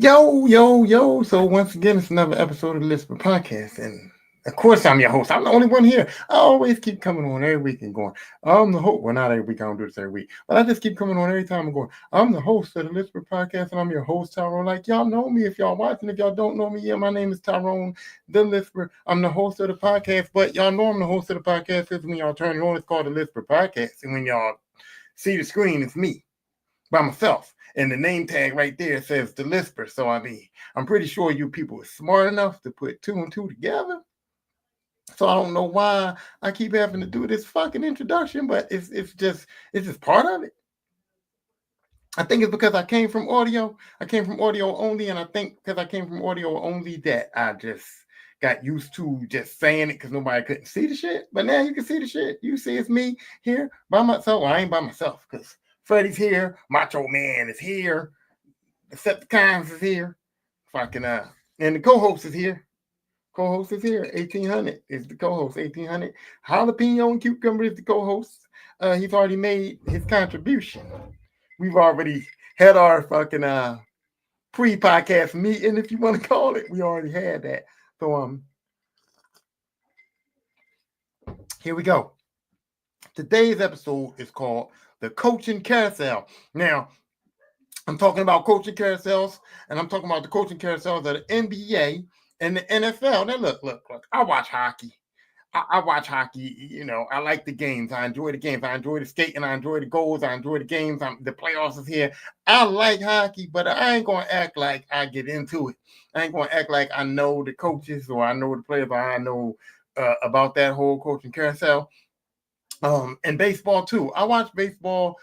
Yo. So once again, it's another episode of the Lisper Podcast. And of course, I'm your host. I'm the only one here. I always keep coming on every week and going, I'm the host. Well, not every week. I don't do this every week. But I just keep coming on every time and going, I'm the host of the Lisper Podcast. And I'm your host, Tyrone. Like, y'all know me if y'all watching. If y'all don't know me, yeah, my name is Tyrone, the Lisper. I'm the host of the podcast. But y'all know I'm the host of the podcast because when y'all turn it on, it's called the Lisper Podcast. And when y'all see the screen, it's me by myself. And the name tag right there says the Lisper. So I mean, I'm pretty sure you people are smart enough to put two and two together. So I don't know why I keep having to do this fucking introduction, but it's just part of it. I think it's because I came from audio. I came from audio only, and I think because I came from audio only that I just got used to just saying it because nobody couldn't see the shit. But now you can see the shit. You see it's me here by myself. Well, I ain't by myself because Freddie's here, Macho Man is here, Decepticons is here, fucking and the co-host is here. Co-host is here. 1800 is the co-host. 1800. Jalapeno and Cucumber is the co-host. He's already made his contribution. We've already had our fucking pre-podcast meeting, if you want to call it. We already had that. So here we go. Today's episode is called the Coaching Carousel. Now, I'm talking about coaching carousels, and I'm talking about the coaching carousels of the NBA and the NFL. Now, look. I watch hockey. I watch hockey. You know, I like the games. I enjoy the games. I enjoy the skating. I enjoy the goals. I enjoy the games. The playoffs is here. I like hockey, but I ain't going to act like I get into it. I ain't going to act like I know the coaches or I know the players or I know about that whole coaching carousel. And baseball, too. I watch baseball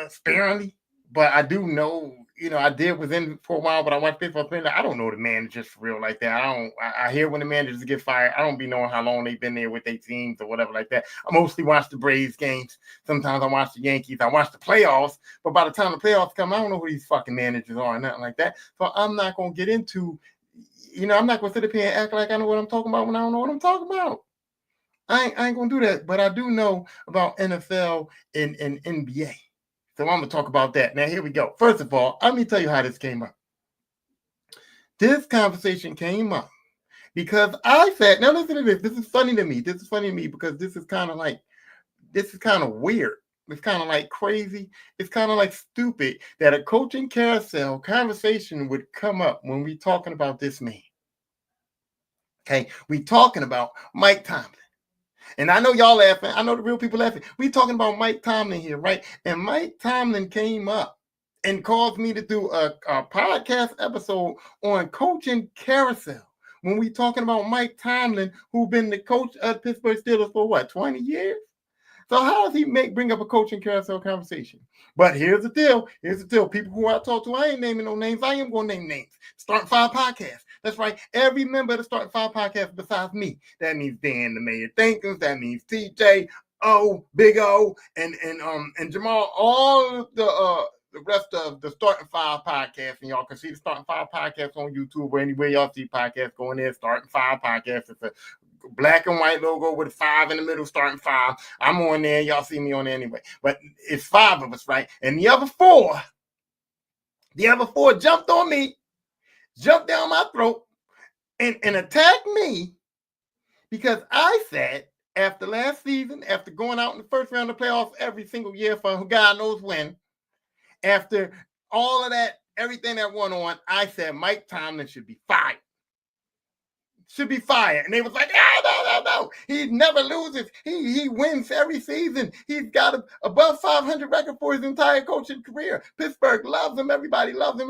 sparingly, but I do know, I was in for a while, but I watched baseball sparingly. I don't know the managers for real like that. I hear when the managers get fired. I don't be knowing how long they've been there with their teams or whatever like that. I mostly watch the Braves games. Sometimes I watch the Yankees. I watch the playoffs, but by the time the playoffs come, I don't know who these fucking managers are or nothing like that. So I'm not going to get into, I'm not going to sit up here and act like I know what I'm talking about when I don't know what I'm talking about. I ain't going to do that, but I do know about NFL and NBA. So I'm going to talk about that. Now, here we go. First of all, let me tell you how this came up. This conversation came up because I said, now listen to this. This is funny to me. This is funny to me because this is kind of weird. It's kind of like crazy. It's kind of like stupid that a coaching carousel conversation would come up when we talking about this man. Okay, we talking about Mike Tomlin. And I know y'all laughing. I know the real people laughing. We talking about Mike Tomlin here, right? And Mike Tomlin came up and caused me to do a podcast episode on coaching carousel. When we talking about Mike Tomlin, who been the coach of Pittsburgh Steelers for what, 20 years? So how does he bring up a coaching carousel conversation? But here's the deal. People who I talk to, I ain't naming no names. I am going to name names. Starting Five Podcast. That's right. Every member of the Starting Five Podcast besides me. That means Dan the Mayor Thinkers. That means TJ, Big O, and Jamal. All the rest of the Starting Five Podcast, and y'all can see the Starting Five Podcast on YouTube or anywhere y'all see podcasts going there. Starting Five Podcast. It's a black and white logo with a 5 in the middle, starting 5. I'm on there. Y'all see me on there anyway. But it's 5 of us, right? And the other four jumped on me, jumped down my throat, and attacked me because I said after last season, after going out in the first round of playoffs every single year for God knows when, after all of that, everything that went on, I said Mike Tomlin should be fired. And they was like, no. He never loses. He wins every season. He's got above 500 record for his entire coaching career. Pittsburgh loves him. Everybody loves him.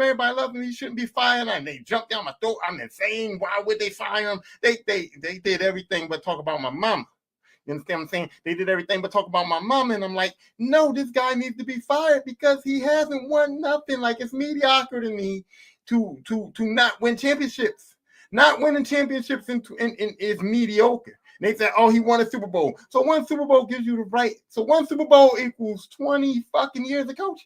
He shouldn't be fired. And they jumped down my throat. I'm insane. Why would they fire him? They did everything but talk about my mama. You understand what I'm saying? They did everything but talk about my mom. And I'm like, no, this guy needs to be fired because he hasn't won nothing. Like, it's mediocre to me to not win championships. Not winning championships is mediocre. And they said, he won a Super Bowl. So one Super Bowl gives you the right. So one Super Bowl equals 20 fucking years of coaching.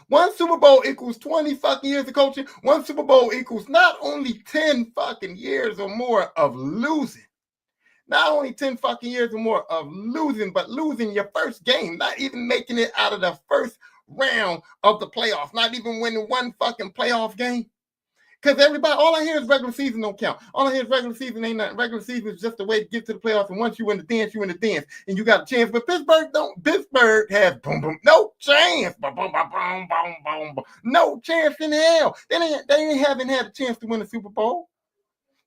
One Super Bowl equals 20 fucking years of coaching. One Super Bowl equals not only 10 fucking years or more of losing. Not only 10 fucking years or more of losing, but losing your first game. Not even making it out of the first round of the playoffs, not even winning one fucking playoff game. Because everybody, all I hear is regular season don't count. All I hear is regular season ain't nothing. Regular season is just a way to get to the playoffs. And once you win the dance, you win the dance. And you got a chance. But Pittsburgh don't. Pittsburgh has boom, boom, no chance. Boom, boom, boom, boom, boom, boom, boom. No chance in hell. They haven't had a chance to win a Super Bowl.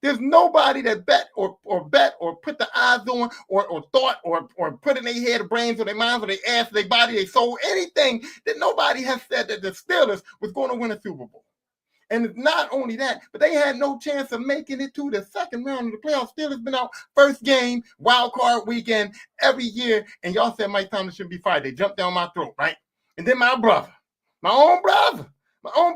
There's nobody that bet or put the eyes on or thought or put in their head or brains or their minds or their ass, their body, their soul, anything that nobody has said that the Steelers was going to win a Super Bowl. And it's not only that, but they had no chance of making it to the second round of the playoffs. Steelers been out first game, wild card weekend every year. And y'all said Mike Tomlin shouldn't be fired. They jumped down my throat, right? And then my own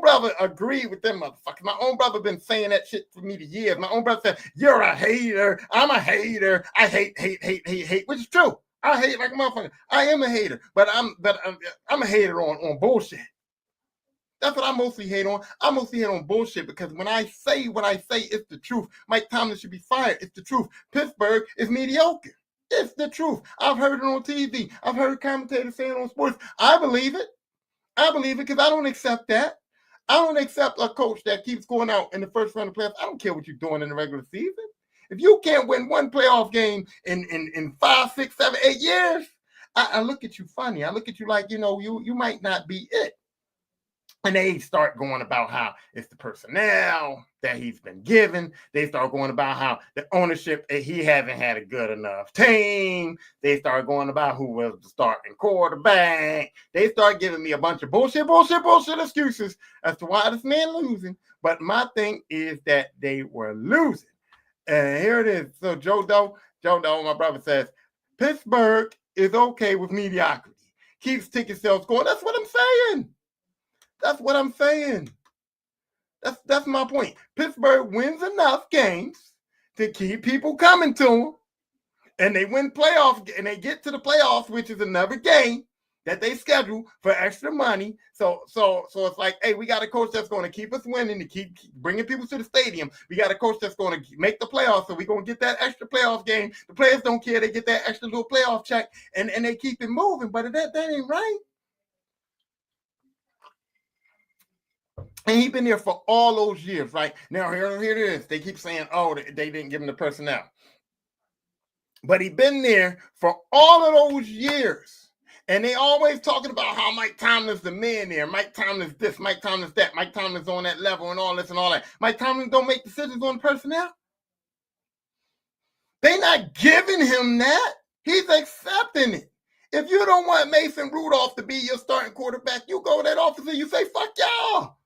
brother agreed with them motherfuckers. My own brother been saying that shit for me for years. My own brother said, you're a hater. I'm a hater. I hate, which is true. I hate like a motherfucker. I am a hater, but I'm a hater on bullshit. That's what I mostly hate on. I mostly hate on bullshit because when I say what I say, it's the truth. Mike Tomlin should be fired. It's the truth. Pittsburgh is mediocre. It's the truth. I've heard it on TV. I've heard commentators say it on sports. I believe it. Because I don't accept that. I don't accept a coach that keeps going out in the first round of playoffs. I don't care what you're doing in the regular season. If you can't win one playoff game in 5, 6, 7, 8 years, I look at you funny. I look at you like, you might not be it. And they start going about how it's the personnel that he's been given. They start going about how the ownership, he hasn't had a good enough team. They start going about who was the starting quarterback. They start giving me a bunch of bullshit excuses as to why this man losing. But my thing is that they were losing. And here it is. So Joe Doe, my brother says, Pittsburgh is okay with mediocrity. Keeps ticket sales going. That's what I'm saying. That's my point. Pittsburgh wins enough games to keep people coming to them, and they win playoffs, and they get to the playoffs, which is another game that they schedule for extra money. So it's like, hey, we got a coach that's going to keep us winning, to keep bringing people to the stadium. We got a coach that's going to make the playoffs, so we're going to get that extra playoff game. The players don't care. They get that extra little playoff check, and they keep it moving. But that ain't right. And he's been there for all those years, right? Now, here it is. They keep saying, they didn't give him the personnel. But he's been there for all of those years. And they always talking about how Mike Tomlin's the man there. Mike Tomlin's this, Mike Tomlin's that. Mike Tomlin's on that level and all this and all that. Mike Tomlin don't make decisions on personnel. They not giving him that. He's accepting it. If you don't want Mason Rudolph to be your starting quarterback, you go to that office and you say, fuck y'all.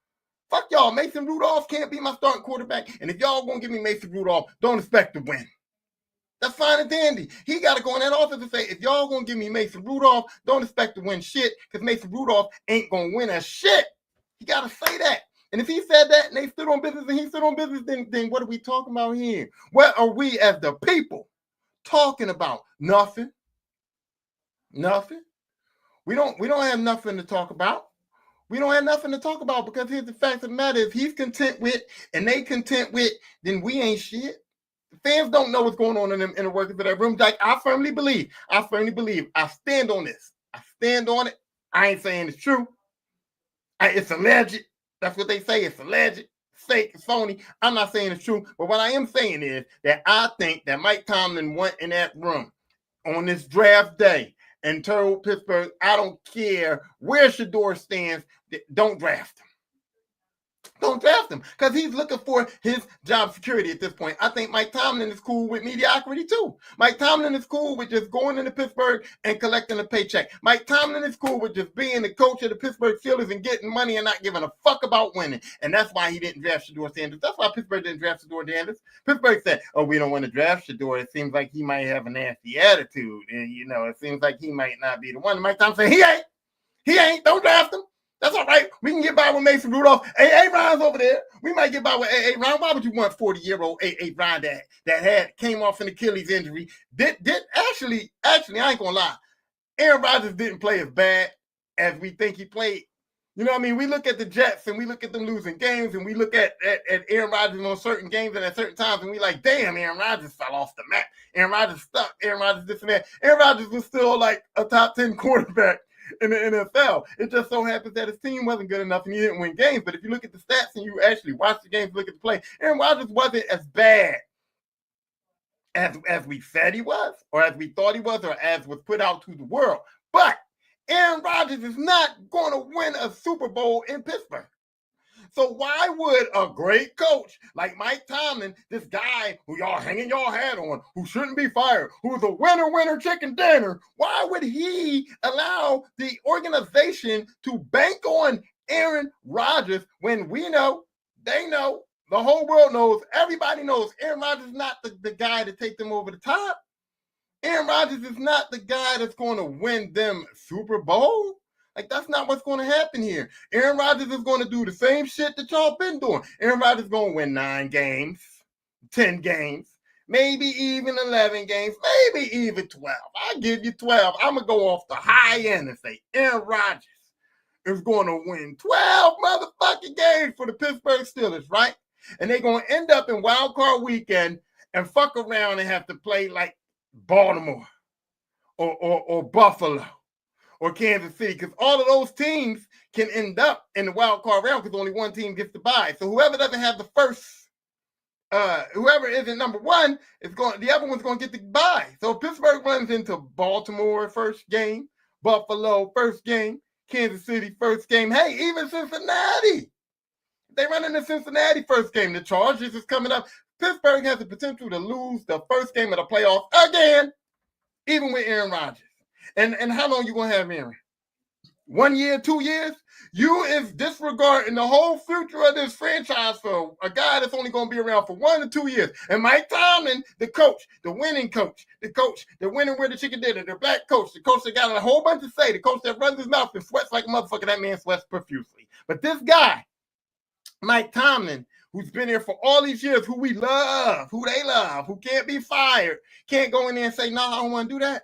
Fuck y'all. Mason Rudolph can't be my starting quarterback. And if y'all gonna give me Mason Rudolph, don't expect to win. That's fine and dandy. He got to go in that office and say, if y'all gonna give me Mason Rudolph, don't expect to win shit, because Mason Rudolph ain't gonna win a shit. He got to say that. And if he said that and they stood on business and he stood on business, then what are we talking about here? What are we as the people talking about? Nothing. We don't have nothing to talk about. We don't have nothing to talk about, because here's the fact of the matter: if he's content with and they content with, then we ain't shit. Fans don't know what's going on in the workings of that room. Like, I firmly believe. I stand on this. I stand on it. I ain't saying it's true. It's alleged. That's what they say. It's alleged. Fake. It's phony. I'm not saying it's true. But what I am saying is that I think that Mike Tomlin went in that room on this draft day and told Pittsburgh, I don't care where Shador stands, don't draft him. Don't draft him, because he's looking for his job security at this point. I think Mike Tomlin is cool with mediocrity too. Mike Tomlin is cool with just going into Pittsburgh and collecting a paycheck. Mike Tomlin is cool with just being the coach of the Pittsburgh Steelers and getting money and not giving a fuck about winning. And that's why he didn't draft Shador Sanders. That's why Pittsburgh didn't draft Shador Sanders. Pittsburgh said, we don't want to draft Shador. It seems like he might have a nasty attitude. And, it seems like he might not be the one. And Mike Tomlin said, he ain't. Don't draft him. That's all right. We can get by with Mason Rudolph. A.A. Ryan's over there. We might get by with A.A. Ryan. Why would you want 40-year-old A.A. Ryan that came off an Achilles injury? Actually, I ain't gonna lie. Aaron Rodgers didn't play as bad as we think he played. You know what I mean? We look at the Jets and we look at them losing games, and we look at Aaron Rodgers on certain games and at certain times, and we like, damn, Aaron Rodgers fell off the map. Aaron Rodgers stuck. Aaron Rodgers this and that. Aaron Rodgers was still like a top 10 quarterback in the NFL. It just so happens that his team wasn't good enough and he didn't win games. But if you look at the stats and you actually watch the games, look at the play, Aaron Rodgers wasn't as bad as we said he was, or as we thought he was, or as was put out to the world. But Aaron Rodgers is not going to win a Super Bowl in Pittsburgh. So why would a great coach like Mike Tomlin, this guy who y'all hanging your hat on, who shouldn't be fired, who's a winner chicken dinner, why would he allow the organization to bank on Aaron Rodgers when we know, they know, the whole world knows, everybody knows Aaron Rodgers is not the guy to take them over the top. Aaron Rodgers is not the guy that's going to win them Super Bowl. Like, that's not what's going to happen here. Aaron Rodgers is going to do the same shit that y'all been doing. Aaron Rodgers is going to win 9 games, 10 games, maybe even 11 games, maybe even 12. I give you 12. I'm going to go off the high end and say Aaron Rodgers is going to win 12 motherfucking games for the Pittsburgh Steelers, right? And they're going to end up in wild card weekend and fuck around and have to play like Baltimore or Buffalo or Kansas City, because all of those teams can end up in the wild card round because only one team gets to bye. So whoever doesn't have the first, whoever isn't number one, the other one's going to get the bye. So Pittsburgh runs into Baltimore first game, Buffalo first game, Kansas City first game. Hey, even Cincinnati. They run into Cincinnati first game. The Chargers is coming up. Pittsburgh has the potential to lose the first game of the playoffs again, even with Aaron Rodgers. And how long you gonna have Aaron? 1 year, 2 years? You is disregarding the whole future of this franchise for a guy that's only gonna be around for 1 to 2 years. And Mike Tomlin, the coach, the winning coach, the winning where the chicken dinner, the black coach, the coach that got a whole bunch to say, the coach that runs his mouth and sweats like a motherfucker, that man sweats profusely. But this guy, Mike Tomlin, who's been here for all these years, who we love, who they love, who can't be fired, can't go in there and say, no, I don't want to do that.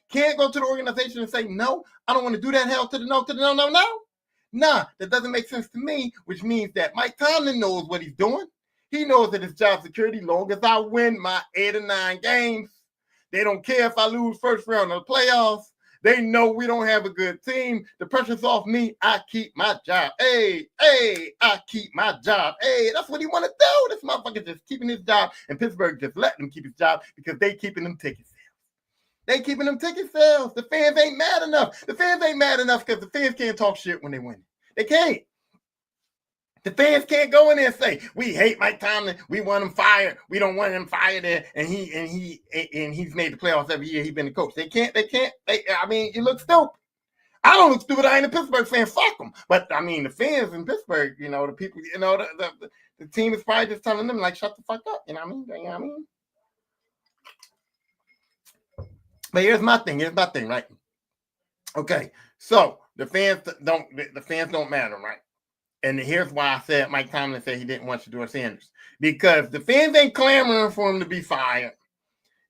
Can't go to the organization and say, no, I don't want to do that. Hell to the no, to the no, no, no. Nah, that doesn't make sense to me, which means that Mike Tomlin knows what he's doing. He knows that it's job security. Long as I win my 8 or 9 games, they don't care if I lose first round of the playoffs. They know we don't have a good team. The pressure's off me. I keep my job. Hey, I keep my job. Hey, that's what he want to do. This motherfucker just keeping his job, and Pittsburgh just letting him keep his job because they keeping them ticket sales. They keeping them ticket sales. The fans ain't mad enough. The fans ain't mad enough because the fans can't talk shit when they win. They can't. The fans can't go in there and say, we hate Mike Tomlin. We want him fired. We don't want him fired there. And he's made the playoffs every year. He's been the coach. They can't. I mean, you look stupid. I don't look stupid. I ain't a Pittsburgh fan. Fuck them. But I mean, the fans in Pittsburgh, you know, the people, you know, the team is probably just telling them like, shut the fuck up. You know what I mean? But here's my thing, right? Okay, so the fans don't matter, right? And here's why I said Mike Tomlin said he didn't want Shedeur Sanders, because the fans ain't clamoring for him to be fired.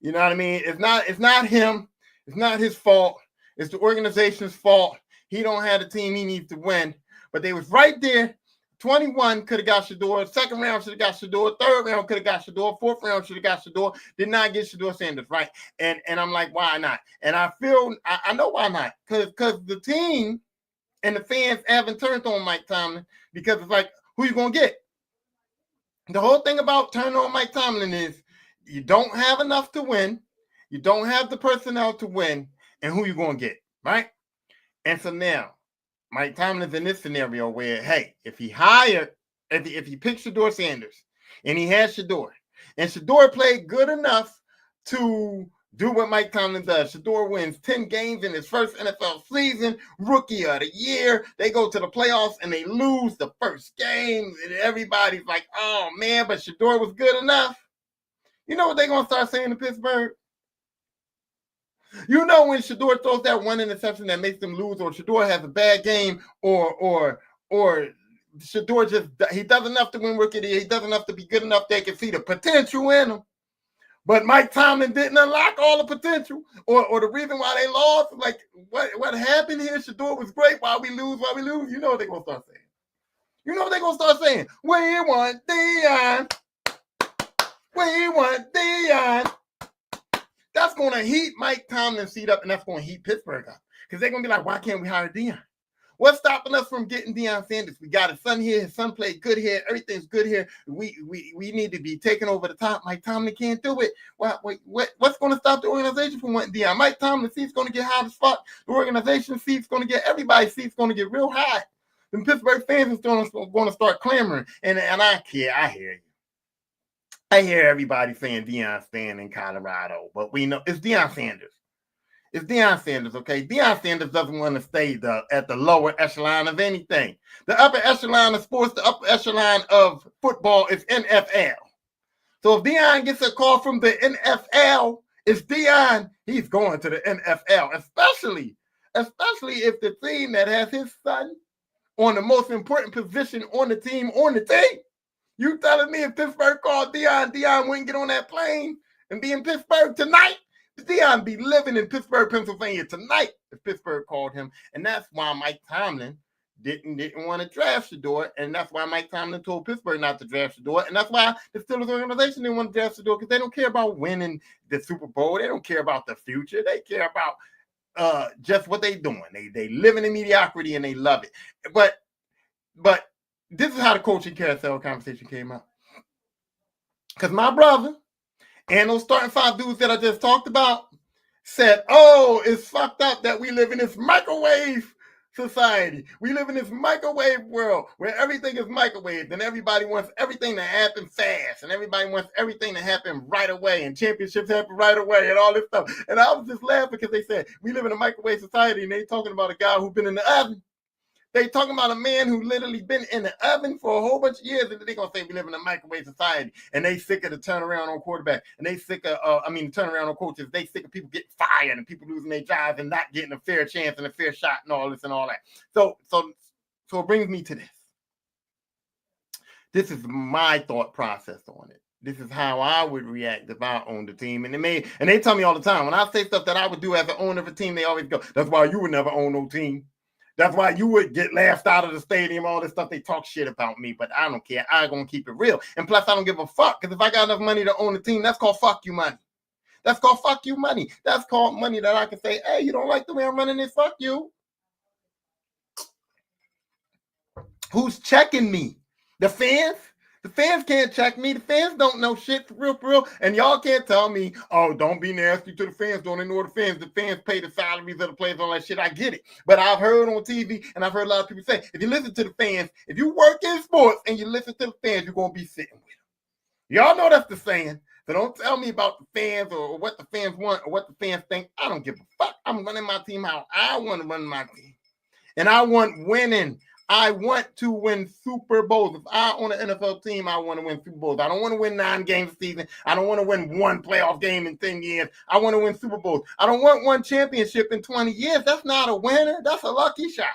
You know what I mean? It's not him. It's not his fault. It's the organization's fault. He don't have the team he needs to win. But they was right there. 21 could have got Shedeur. Second round should have got Shedeur. Third round could have got Shedeur. Fourth round should have got Shedeur. Did not get Shedeur Sanders, right? And I'm like, why not? And I know why not. Because the team and the fans haven't turned on Mike Tomlin, because it's like, who you going to get? The whole thing about turning on Mike Tomlin is you don't have enough to win. You don't have the personnel to win. And who you going to get, right? And so now, Mike Tomlin's in this scenario where, hey, if he picks Shedeur Sanders and he has Shedeur, and Shedeur played good enough to do what Mike Tomlin does. Shedeur wins 10 games in his first NFL season, rookie of the year. They go to the playoffs and they lose the first game. And everybody's like, oh, man, but Shedeur was good enough. You know what they're going to start saying in Pittsburgh? You know, when Shedeur throws that one interception that makes them lose, or Shedeur has a bad game, or Shedeur he does enough to win rookie of the year, he does enough to be good enough they can see the potential in him. But Mike Tomlin didn't unlock all the potential, or the reason why they lost, like what happened here, Shedeur was great, why we lose. You know what they're going to start saying. You know what they're going to start saying. We want Dion. We want Dion. That's going to heat Mike Tomlin's seat up, and that's going to heat Pittsburgh up. Because they're going to be like, why can't we hire Deion? What's stopping us from getting Deion Sanders? We got his son here. His son played good here. Everything's good here. We need to be taking over the top. Mike Tomlin can't do it. What's going to stop the organization from wanting Deion? Mike Tomlin's seat's going to get high as fuck. The organization seat's going to get, everybody's seat's going to get real high. The Pittsburgh fans is going to start clamoring. And I care. I hear you. I hear everybody saying Deion staying in Colorado, but we know it's Deion Sanders. It's Deion Sanders, okay? Deion Sanders doesn't want to stay at the lower echelon of anything. The upper echelon of sports, the upper echelon of football is NFL. So if Deion gets a call from the NFL, it's Deion, he's going to the NFL, especially if the team that has his son on the most important position on the team. You telling me if Pittsburgh called Deion wouldn't get on that plane and be in Pittsburgh tonight? Deion be living in Pittsburgh, Pennsylvania tonight if Pittsburgh called him. And that's why Mike Tomlin didn't want to draft Shador. And that's why Mike Tomlin told Pittsburgh not to draft Shador. And that's why the Steelers organization didn't want to draft Shador, because they don't care about winning the Super Bowl. They don't care about the future. They care about just what they're doing. They living in mediocrity and they love it. But this is how the coaching carousel conversation came out. Because my brother and those starting five dudes that I just talked about said, oh, it's fucked up that we live in this microwave society. We live in this microwave world where everything is microwaved and everybody wants everything to happen fast and everybody wants everything to happen right away and championships happen right away and all this stuff. And I was just laughing because they said, we live in a microwave society, and they talking about a guy who's been in the oven. They talking about a man who literally been in the oven for a whole bunch of years, and they're going to say we live in a microwave society, and they sick of the turnaround on quarterback, and they sick of, turnaround on coaches. They sick of people getting fired and people losing their jobs and not getting a fair chance and a fair shot and all this and all that. So it brings me to this. This is my thought process on it. This is how I would react if I owned a team. And they tell me all the time, when I say stuff that I would do as an owner of a team, they always go, that's why you would never own no team. That's why you would get laughed out of the stadium, all this stuff. They talk shit about me, but I don't care. I'm going to keep it real. And plus, I don't give a fuck, because if I got enough money to own a team, that's called fuck you money. That's called fuck you money. That's called money that I can say, hey, you don't like the way I'm running this? Fuck you. Who's checking me? The fans? The fans can't check me. The fans don't know shit for real. And y'all can't tell me, oh, don't be nasty to the fans. Don't ignore the fans. The fans pay the salaries of the players, all that shit. I get it. But I've heard on TV, and I've heard a lot of people say, if you listen to the fans, if you work in sports and you listen to the fans, you're going to be sitting with them. Y'all know that's the saying. So don't tell me about the fans or what the fans want or what the fans think. I don't give a fuck. I'm running my team how I want to run my team. And I want winning. I want to win Super Bowls. If I own an NFL team, I want to win Super Bowls. I don't want to win 9 games a season. I don't want to win 1 playoff game in 10 years. I want to win Super Bowls. I don't want 1 championship in 20 years. That's not a winner. That's a lucky shot.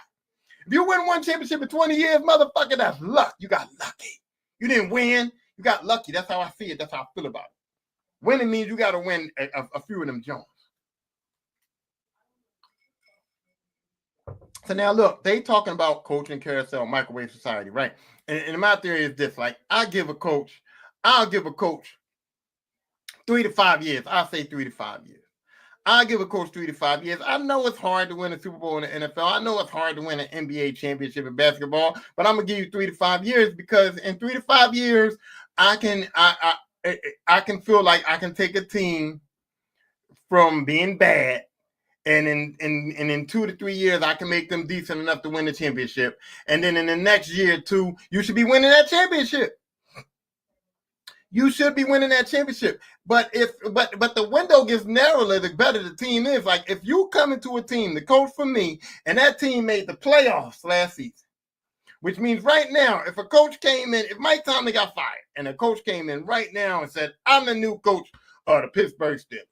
If you win 1 championship in 20 years, motherfucker, that's luck. You got lucky. You didn't win. You got lucky. That's how I see it. That's how I feel about it. Winning means you got to win a few of them Jones. So now look, they talking about coaching carousel, microwave society, right? And my theory is this: like, I'll give a coach 3 to 5 years. I'll say 3 to 5 years. I'll give a coach 3 to 5 years. I know it's hard to win a Super Bowl in the NFL. I know it's hard to win an NBA championship in basketball, but I'm gonna give you 3 to 5 years, because in 3 to 5 years, I can feel like I can take a team from being bad. And in 2 to 3 years, I can make them decent enough to win the championship. And then in the next year or 2, you should be winning that championship. You should be winning that championship. But the window gets narrower the better the team is. Like, if you come into a team, the coach for me, and that team made the playoffs last season, which means right now, if a coach came in, if Mike Tomlin got fired, and a coach came in right now and said, I'm the new coach of the Pittsburgh Steelers.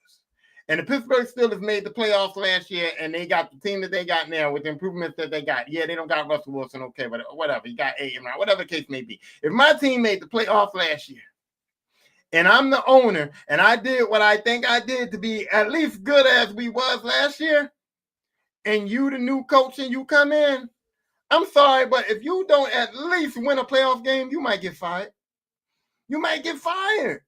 And the Pittsburgh Steelers made the playoffs last year, and they got the team that they got now with the improvements that they got. Yeah, they don't got Russell Wilson, okay, but whatever. You got A.M. whatever the case may be. If my team made the playoffs last year, and I'm the owner, and I did what I think I did to be at least good as we was last year, and you the new coach and you come in, I'm sorry, but if you don't at least win a playoff game, you might get fired. You might get fired.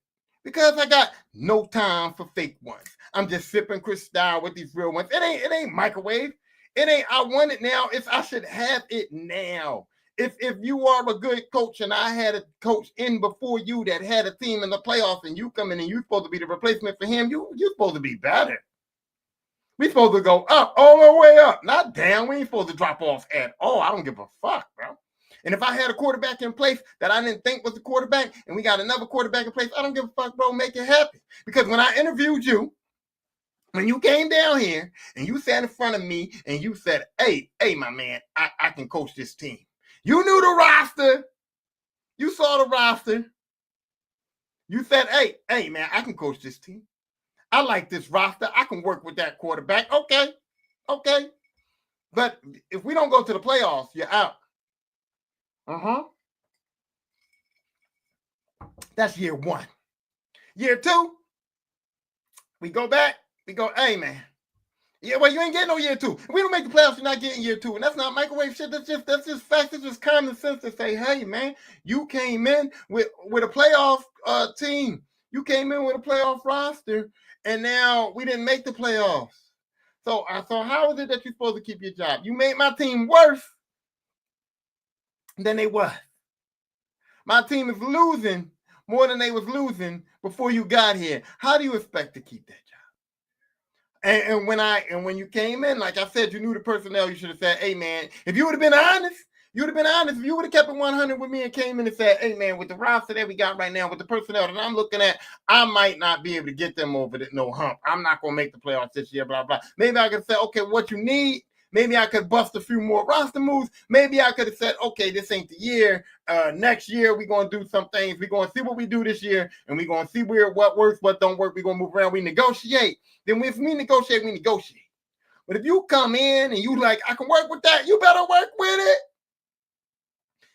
Because I got no time for fake ones. I'm just sipping Cristal with these real ones. It ain't microwave. It ain't I want it now. It's I should have it now. If you are a good coach and I had a coach in before you that had a team in the playoffs and you come in and you're supposed to be the replacement for him, you're supposed to be better. We supposed to go up, all the way up, not down. We ain't supposed to drop off at all. I don't give a fuck, bro. And if I had a quarterback in place that I didn't think was the quarterback and we got another quarterback in place, I don't give a fuck, bro. Make it happen. Because when I interviewed you, when you came down here and you sat in front of me and you said, hey, my man, I can coach this team. You knew the roster. You saw the roster. You said, hey, man, I can coach this team. I like this roster. I can work with that quarterback. Okay. But if we don't go to the playoffs, you're out. That's year one. Year two, we go back. We go, hey, man. Yeah, well, you ain't getting no year two. If we don't make the playoffs, you're not getting year two. And that's not microwave shit. That's just facts. It's just common sense to say, hey, man, you came in with a playoff team. You came in with a playoff roster, and now we didn't make the playoffs. So how is it that you're supposed to keep your job? You made my team worse than they was. My team is losing more than they was losing before you got here. How do you expect to keep that job? And when you came in, like I said, you knew the personnel. You should have said, hey, man, if you would have been honest, if you would have kept it 100 with me and came in and said, hey, man, with the roster that we got right now, with the personnel that I'm looking at, I might not be able to get them over no hump. I'm not going to make the playoffs this year, blah, blah. Maybe I could say, okay, what you need. Maybe I could bust a few more roster moves. Maybe I could have said, okay, this ain't the year. Next year, we're going to do some things. We're going to see what we do this year, and we're going to see what works, what don't work. We're going to move around. We negotiate. Then if we negotiate, we negotiate. But if you come in and you like, I can work with that, you better work with it.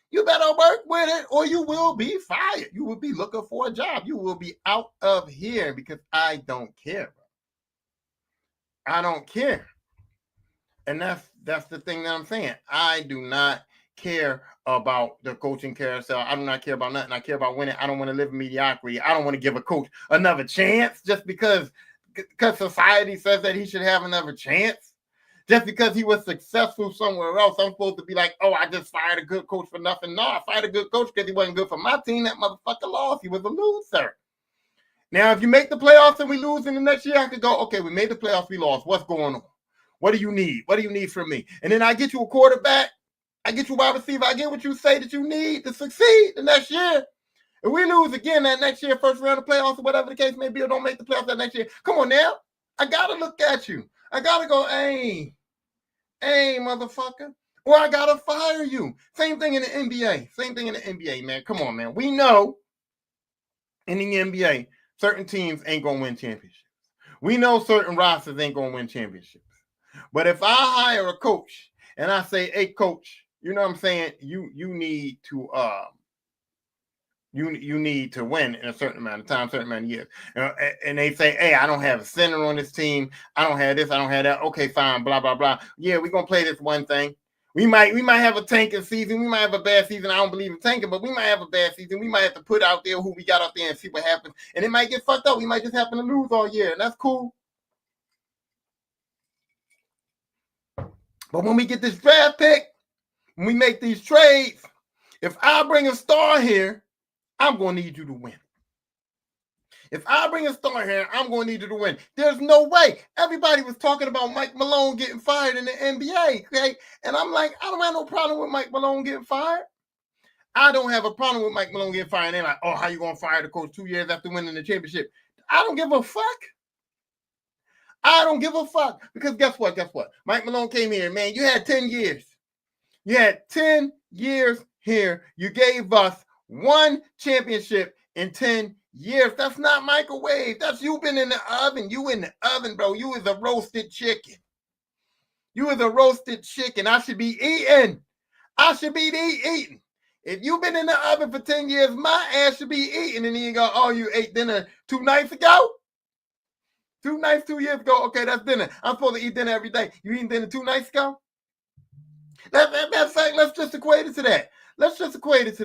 You better work with it, or you will be fired. You will be looking for a job. You will be out of here because I don't care. I don't care. And that's the thing that I'm saying. I do not care about the coaching carousel. I do not care about nothing. I care about winning. I don't want to live in mediocrity. I don't want to give a coach another chance just because society says that he should have another chance. Just because he was successful somewhere else, I'm supposed to be like, oh, I just fired a good coach for nothing. No, I fired a good coach because he wasn't good for my team. That motherfucker lost. He was a loser. Now, if you make the playoffs and we lose in the next year, I could go, okay, we made the playoffs, we lost. What's going on? What do you need? What do you need from me? And then I get you a quarterback. I get you a wide receiver. I get what you say that you need to succeed the next year. If we lose again that next year, first round of playoffs or whatever the case may be, or don't make the playoffs that next year, come on now. I got to look at you. I got to go, hey, motherfucker. Or I got to fire you. Same thing in the NBA. Man. Come on, man. We know in the NBA, certain teams ain't going to win championships. We know certain rosters ain't going to win championships. But if I hire a coach and I say, hey, coach, you know what I'm saying? You need to you need to win in a certain amount of time, certain amount of years. And they say, hey, I don't have a center on this team. I don't have this. I don't have that. Okay, fine, blah, blah, blah. Yeah, we're going to play this one thing. We might have a tanking season. We might have a bad season. I don't believe in tanking, but we might have a bad season. We might have to put out there who we got out there and see what happens. And it might get fucked up. We might just happen to lose all year, and that's cool. But when we get this draft pick, when we make these trades, if I bring a star here, I'm going to need you to win. If I bring a star here, I'm going to need you to win. There's no way. Everybody was talking about Mike Malone getting fired in the NBA, okay? And I'm like, I don't have no problem with Mike Malone getting fired. I don't have a problem with Mike Malone getting fired. And they're like, oh, how you going to fire the coach 2 years after winning the championship? I don't give a fuck. I don't give a fuck. Because guess what? Mike Malone came here, man. You had 10 years. You had 10 years here. You gave us one championship in 10 years. That's not microwave. That's you been in the oven. You in the oven, bro. You is a roasted chicken. I should be eating. Eating. If you've been in the oven for 10 years, my ass should be eating. And then you go, oh, you ate dinner 2 nights ago? 2 nights, 2 years ago. Okay, that's dinner. I'm supposed to eat dinner every day. You eating dinner 2 nights ago? That's fact. Let's just equate it to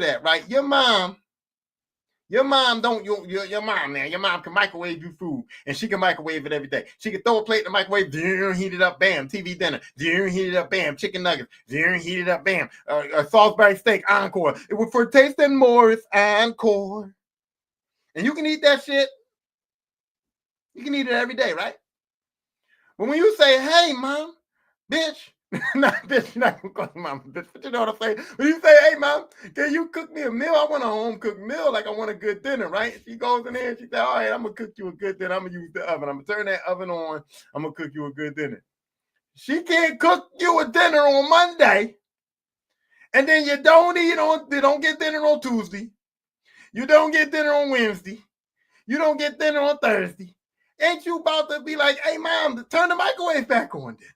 that. Right? Your mom Your mom don't your mom now. Your mom can microwave you food, and she can microwave it every day. She can throw a plate in the microwave, heat it up, bam. TV dinner, heat it up, bam. Chicken nuggets, heat it up, bam. A Salisbury steak, encore. It was for tasting more. It's encore, and you can eat that shit. You can eat it every day, right? But when you say, "Hey, mom, bitch," not bitch, you're not gonna call your mom bitch, but you know what I'm saying? When you say, "Hey, mom, can you cook me a meal? I want a home cooked meal, like I want a good dinner," right? She goes in there and she says, "All right, I'm gonna cook you a good dinner. I'm gonna use the oven. I'm gonna turn that oven on. I'm gonna cook you a good dinner." She can't cook you a dinner on Monday, and then you don't get dinner on Tuesday. You don't get dinner on Wednesday. You don't get dinner on Thursday. Ain't you about to be like, "Hey, mom, turn the microwave back on then.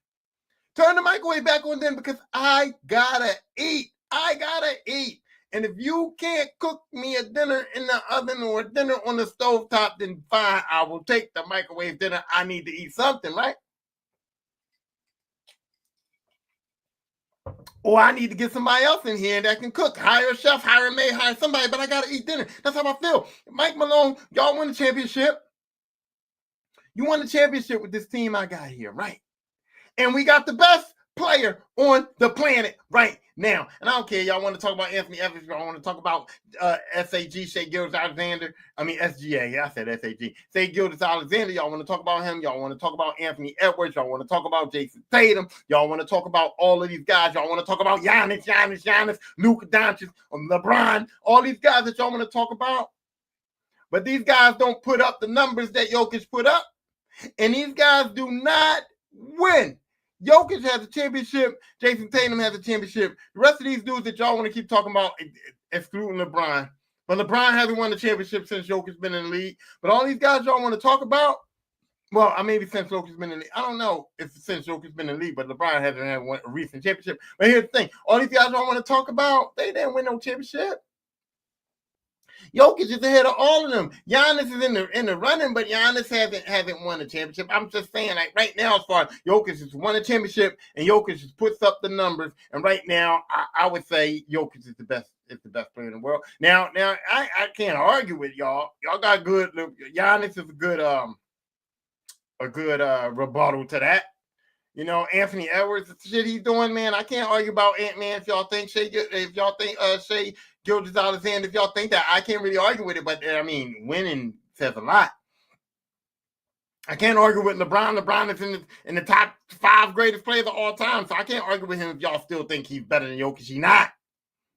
Turn the microwave back on then because I gotta eat. I gotta eat. And if you can't cook me a dinner in the oven or a dinner on the stovetop, then fine, I will take the microwave dinner. I need to eat something, right? Or I need to get somebody else in here that can cook. Hire a chef, hire a maid, hire somebody, but I gotta eat dinner. That's how I feel. Mike Malone, y'all won the championship. You won the championship with this team I got here, right? And we got the best player on the planet right now. And I don't care. Y'all want to talk about Anthony Evans. Y'all want to talk about SAG, Shea Gilgeous-Alexander. I mean, SGA. Yeah, I said SAG. Shea Gilgeous-Alexander. Y'all want to talk about him. Y'all want to talk about Anthony Edwards. Y'all want to talk about Jason Tatum. Y'all want to talk about all of these guys. Y'all want to talk about Giannis, Luka Doncic, LeBron, all these guys that y'all want to talk about. But these guys don't put up the numbers that Jokic put up. And these guys do not win. Jokic has a championship. Jason Tatum has a championship. The rest of these dudes that y'all want to keep talking about, excluding LeBron. But LeBron hasn't won the championship since Jokic's been in the league. But all these guys y'all want to talk about, well, maybe since Jokic's been in the league. I don't know if since Jokic's been in the league, but LeBron hasn't had a recent championship. But here's the thing. All these guys y'all want to talk about, they didn't win no championship. Jokic is ahead of all of them. Giannis is in the running, but Giannis hasn't won a championship. I'm just saying, like right now, as far as Jokic has won a championship, and Jokic just puts up the numbers. And right now, I would say Jokic is the best player in the world. Now, I can't argue with y'all. Y'all got good. Giannis is a good rebuttal to that. You know, Anthony Edwards, the shit he's doing, man. I can't argue about Ant-Man if y'all think Shea Gilgeous-Alexander, if y'all think that. I can't really argue with it, but I mean, winning says a lot. I can't argue with LeBron. LeBron is in the top 5 greatest players of all time, so I can't argue with him if y'all still think he's better than Jokic. He's not.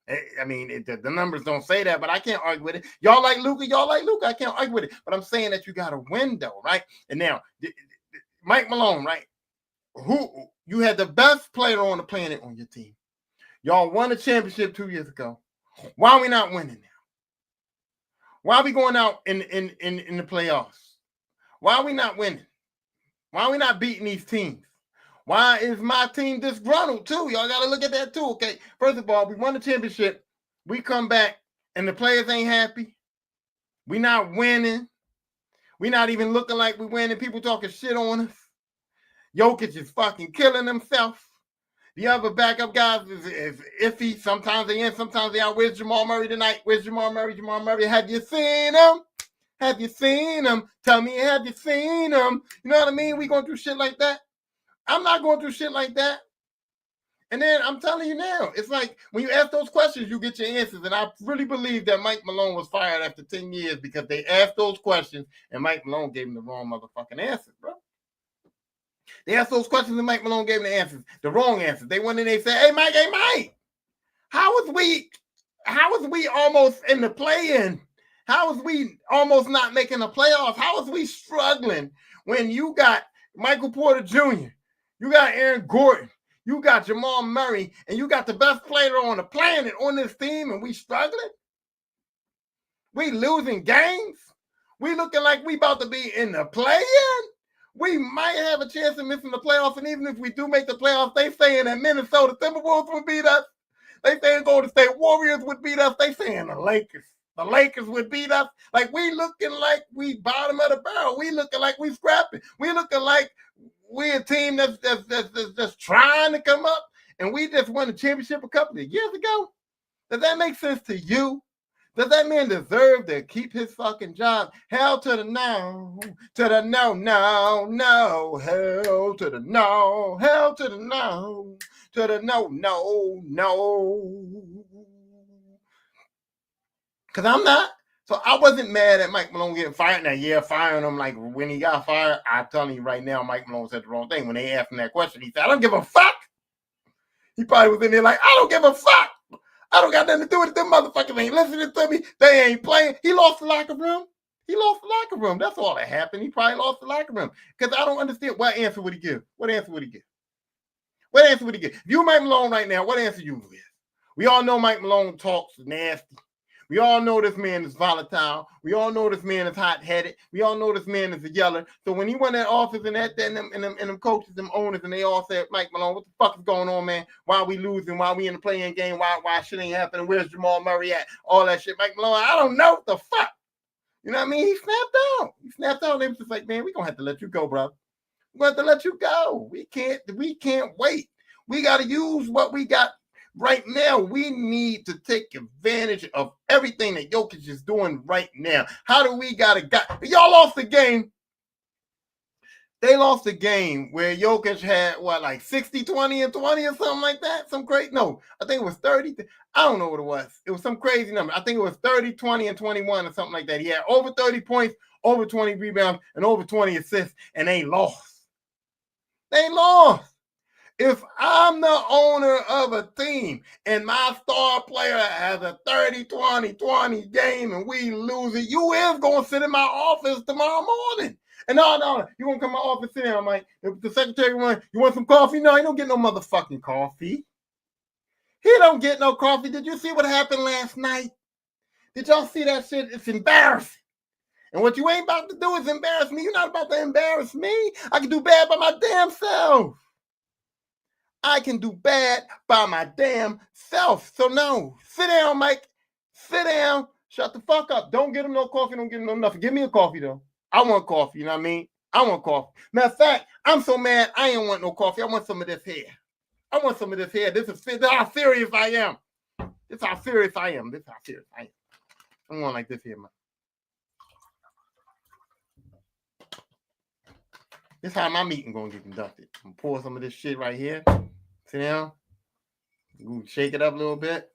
I mean, the numbers don't say that, but I can't argue with it. Y'all like Luka. I can't argue with it, but I'm saying that you got a window, right? And now, Mike Malone, right? Who you had the best player on the planet on your team. Y'all won a championship 2 years ago. Why are we not winning now? Why are we going out in the playoffs? Why are we not winning? Why are we not beating these teams? Why is my team disgruntled too? Y'all got to look at that too, okay? First of all, we won the championship. We come back and the players ain't happy. We not winning. We not even looking like we winning. People talking shit on us. Jokic is fucking killing himself. The other backup guys is iffy. Sometimes they in, sometimes they out. Where's Jamal Murray tonight? Where's Jamal Murray? Jamal Murray, have you seen him? Have you seen him? Tell me, have you seen him? You know what I mean? We going through shit like that. I'm not going through shit like that. And then I'm telling you now, it's like when you ask those questions, you get your answers. And I really believe that Mike Malone was fired after 10 years because they asked those questions and Mike Malone gave them the wrong motherfucking answers, bro. They asked those questions and Mike Malone gave them the answers, the wrong answers. They went in and they said, hey, Mike, how was we almost in the play-in? How was we almost not making the playoffs? How was we struggling when you got Michael Porter Jr., you got Aaron Gordon, you got Jamal Murray, and you got the best player on the planet on this team, and we struggling? We losing games? We looking like we about to be in the play-in? We might have a chance of missing the playoffs, and even if we do make the playoffs, they saying that Minnesota Timberwolves would beat us. They saying Golden State Warriors would beat us. They saying the Lakers would beat us. Like we looking like we bottom of the barrel. We looking like we scrapping. We looking like we a team that's just trying to come up, and we just won the championship a couple of years ago. Does that make sense to you? Does that man deserve to keep his fucking job? Hell to the no, to the no, no, no. Hell to the no, hell to the no, to the no, no, no. Because I'm not. So I wasn't mad at Mike Malone getting fired. Now, yeah, firing him, like when he got fired, I'm telling you right now, Mike Malone said the wrong thing. When they asked him that question, he said, I don't give a fuck. He probably was in there like, I don't give a fuck. I don't got nothing to do with it. Them motherfuckers ain't listening to me. They ain't playing. He lost the locker room. He lost the locker room. That's all that happened. He probably lost the locker room. Because I don't understand. What answer would he give? What answer would he give? What answer would he give? If you Mike Malone right now, what answer you would give? We all know Mike Malone talks nasty. We all know this man is volatile. We all know this man is hot-headed. We all know this man is a yeller. So when he went in that office and them coaches, them owners, and they all said, Mike Malone, what the fuck is going on, man? Why are we losing? Why are we in the playing game? Why shit ain't happening? Where's Jamal Murray at? All that shit. Mike Malone, I don't know what the fuck. You know what I mean? He snapped out. He snapped out. They was just like, man, we're going to have to let you go, bro. We're going to have to let you go. We can't wait. We got to use what we got. Right now, we need to take advantage of everything that Jokic is doing right now. How do we y'all lost the game. They lost the game where Jokic had, like 60, 20, and 20 or something like that? Some crazy, no, I think it was 30. I don't know what it was. It was some crazy number. I think it was 30, 20, and 21 or something like that. He had over 30 points, over 20 rebounds, and over 20 assists, and they lost. They lost. If I'm the owner of a team and my star player has a 30-20-20 game and we lose it, you is going to sit in my office tomorrow morning. And no, you want to come to my office, sit down, Mike. If the secretary you want some coffee? No, he don't get no motherfucking coffee. He don't get no coffee. Did you see what happened last night? Did y'all see that shit? It's embarrassing. And what you ain't about to do is embarrass me. You're not about to embarrass me. I can do bad by my damn self. I can do bad by my damn self. So no, sit down, Mike. Sit down. Shut the fuck up. Don't get him no coffee. Don't get him no nothing. Give me a coffee, though. I want coffee. You know what I mean? I want coffee. Matter of fact, I'm so mad I ain't want no coffee. I want some of this hair. I want some of this hair. This is how serious I am. This is how serious I am. This is how serious I am. I'm going like this here, man. This is how my meeting going to get conducted. I'm going to pour some of this shit right here. Sit down. Shake it up a little bit.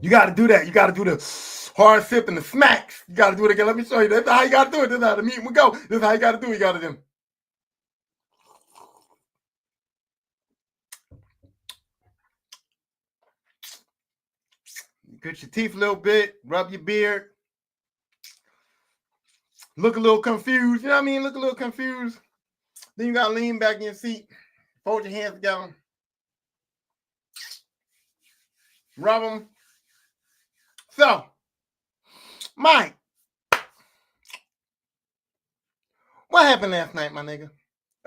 You got to do that. You got to do the hard sip and the smacks. You got to do it again. Let me show you. That's how you got to do it. This is how the meeting will go. This is how you got to do it. You got to do. Cut your teeth a little bit. Rub your beard. Look a little confused. You know what I mean? Look a little confused. Then you got to lean back in your seat. Fold your hands together. Rub them. So, Mike, what happened last night, my nigga?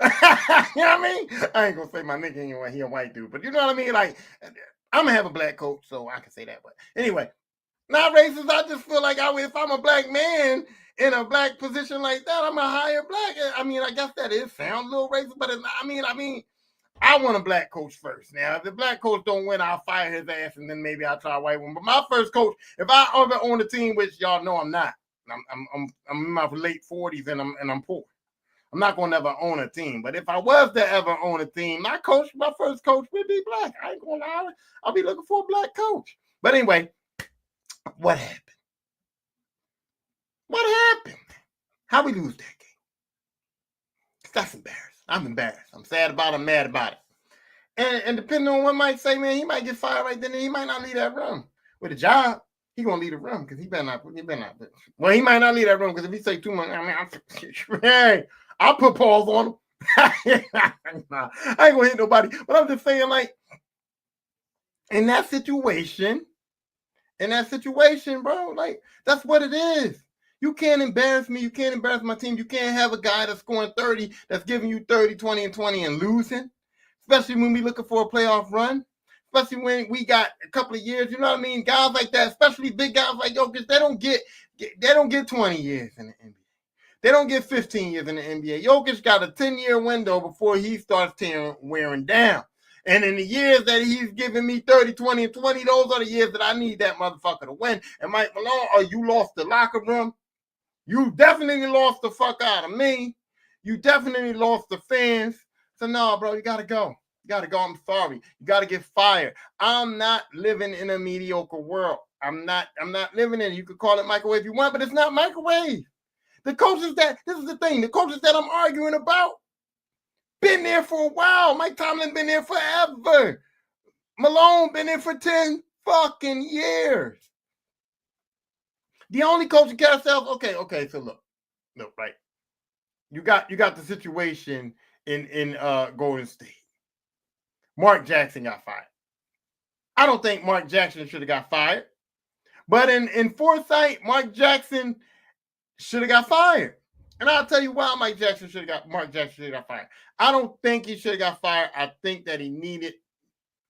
You know what I mean? I ain't going to say my nigga anyway. He a white dude. But you know what I mean? Like, I'm going to have a black coach, so I can say that. But anyway, not racist. I just feel like if I'm a black man in a black position like that, I'm a higher black. I mean, I guess that sound a little racist, but I mean, I want a black coach first. Now, if the black coach don't win, I'll fire his ass, and then maybe I'll try a white one. But my first coach, if I ever own a team, which y'all know I'm not, I'm in my late 40s and I'm poor. I'm not gonna ever own a team. But if I was to ever own a team, my first coach would be black. I ain't gonna lie. I'll be looking for a black coach. But anyway, what happened? What happened? How we lose that game? That's embarrassing. I'm embarrassed. I'm sad about it. I'm mad about it. And depending on what might say, man, he might get fired right then. And he might not leave that room with a job. He gonna leave the room because he better not. Well, he might not leave that room because if he say too much, hey, I'll put pause on him. I ain't gonna hit nobody. But I'm just saying, like, in that situation, bro, like, that's what it is. You can't embarrass me. You can't embarrass my team. You can't have a guy that's scoring 30, that's giving you 30, 20, and 20 and losing, especially when we're looking for a playoff run, especially when we got a couple of years. You know what I mean? Guys like that, especially big guys like Jokic, they don't get 20 years in the NBA. They don't get 15 years in the NBA. Jokic got a 10-year window before he starts wearing down. And in the years that he's giving me 30, 20, and 20, those are the years that I need that motherfucker to win. And Mike Malone, you lost the locker room. You definitely lost the fuck out of me. You definitely lost the fans. So no, bro, you gotta go. You gotta go. I'm sorry. You gotta get fired. I'm not living in a mediocre world. I'm not living in it. You could call it microwave if you want, but it's not microwave. The coaches this is the thing, the coaches that I'm arguing about, been there for a while. Mike Tomlin been there forever. Malone been there for 10 fucking years. The only coach in Carousel, okay, so look, right. You got the situation in Golden State. Mark Jackson got fired. I don't think Mark Jackson should have got fired. But in foresight, Mark Jackson should have got fired. And I'll tell you why Mark Jackson should have got fired. I don't think he should have got fired. I think that he needed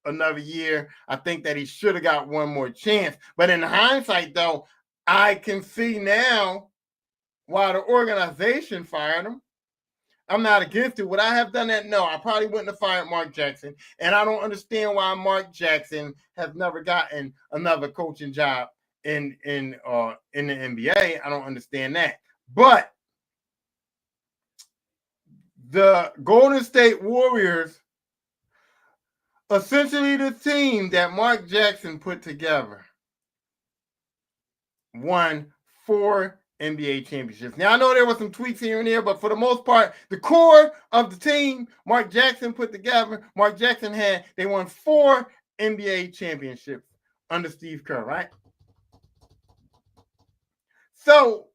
another year. I think that he should have got one more chance. But in hindsight, though, I can see now why the organization fired him. I'm not against it. Would I have done that? No, I probably wouldn't have fired Mark Jackson. And I don't understand why Mark Jackson has never gotten another coaching job in the NBA. I don't understand that. But the Golden State Warriors, essentially the team that Mark Jackson put together, won 4 NBA championships. Now, I know there were some tweaks here and there, but for the most part, the core of the team Mark Jackson put together, they won 4 NBA championships under Steve Kerr, right? So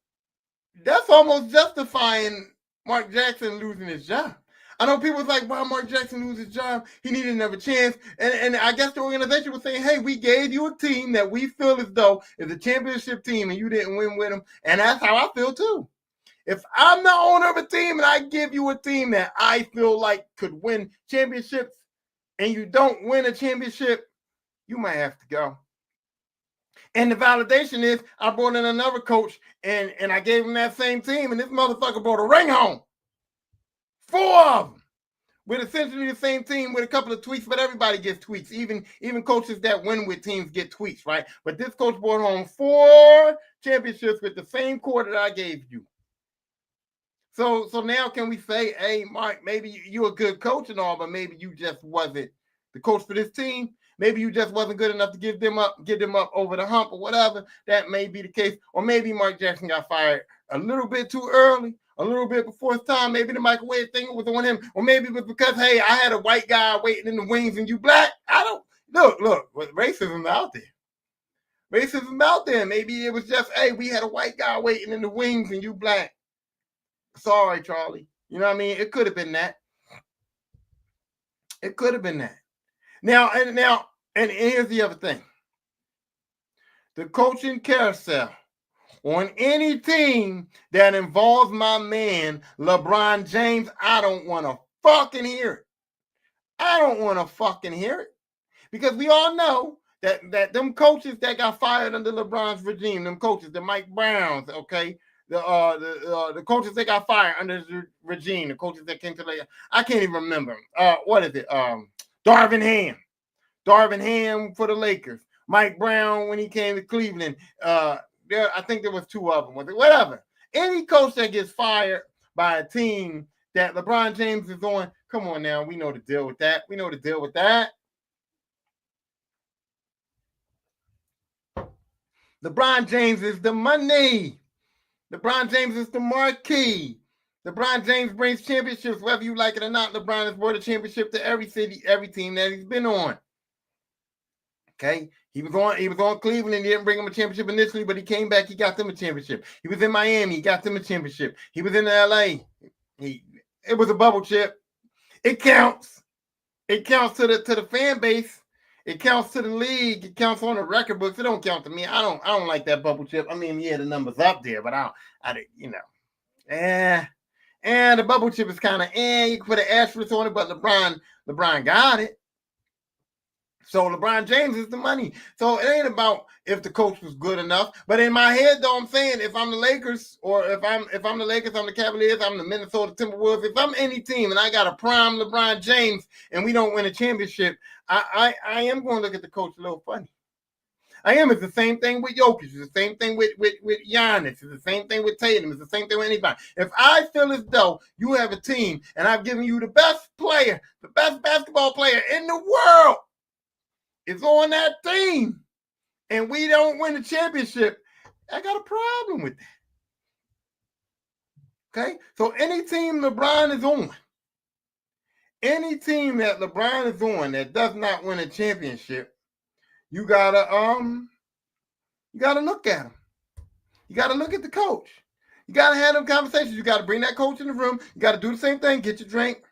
that's almost justifying Mark Jackson losing his job. I know people was like, why Mark Jackson lose his job? He needed another chance. And I guess the organization was saying, hey, we gave you a team that we feel as though is a championship team and you didn't win with them. And that's how I feel too. If I'm the owner of a team and I give you a team that I feel like could win championships and you don't win a championship, you might have to go. And the validation is I brought in another coach and I gave him that same team and this motherfucker brought a ring home. 4 of them with essentially the same team with a couple of tweaks, but everybody gets tweaks. Even coaches that win with teams get tweaks, right? But this coach brought home 4 championships with the same core that I gave you. So now can we say, hey, Mark, maybe you're a good coach and all, but maybe you just wasn't the coach for this team? Maybe you just wasn't good enough to get them up over the hump or whatever. That may be the case. Or maybe Mark Jackson got fired a little bit too early, a little bit before his time. Maybe the microwave thing was on him. Or maybe it was because, hey, I had a white guy waiting in the wings and you black. I don't look, racism out there. Racism out there. Maybe it was just, hey, we had a white guy waiting in the wings and you black. Sorry, Charlie. You know what I mean? It could have been that. It could have been that. Now, and here's the other thing. The coaching carousel on any team that involves my man, LeBron James, I don't want to fucking hear it. I don't want to fucking hear it. Because we all know that them coaches that got fired under LeBron's regime, them coaches, the Mike Browns, okay, the coaches that got fired under the regime, the coaches that came to the, I can't even remember. What is it? Darvin Ham for the Lakers. Mike Brown when he came to Cleveland. I think there was 2 of them. Whatever. Any coach that gets fired by a team that LeBron James is on, come on now. We know the deal with that. LeBron James is the money. LeBron James is the marquee. LeBron James brings championships, whether you like it or not. LeBron has brought a championship to every city, every team that he's been on. Okay, he was on Cleveland. He didn't bring him a championship initially, but he came back. He got them a championship. He was in Miami. He got them a championship. He was in LA. It was a bubble chip. It counts. It counts to the fan base. It counts to the league. It counts on the record books. It don't count to me. I don't like that bubble chip. I mean, yeah, the number's up there, but the bubble chip is kind of you can put an asterisk on it, but LeBron got it. So LeBron James is the money. So it ain't about if the coach was good enough. But in my head, though, I'm saying if I'm the Lakers, or if I'm the Lakers, I'm the Cavaliers, I'm the Minnesota Timberwolves. If I'm any team and I got a prime LeBron James and we don't win a championship, I am going to look at the coach a little funny. I am. It's the same thing with Jokic. It's the same thing with Giannis. It's the same thing with Tatum. It's the same thing with anybody. If I feel as though you have a team and I've given you the best player, the best basketball player in the world is on that team, and we don't win the championship, I got a problem with that. Okay? So any team LeBron is on, any team that LeBron is on that does not win a championship, you gotta look at him. You gotta look at the coach. You gotta have them conversations. You gotta bring that coach in the room. You gotta do the same thing. Get your drink.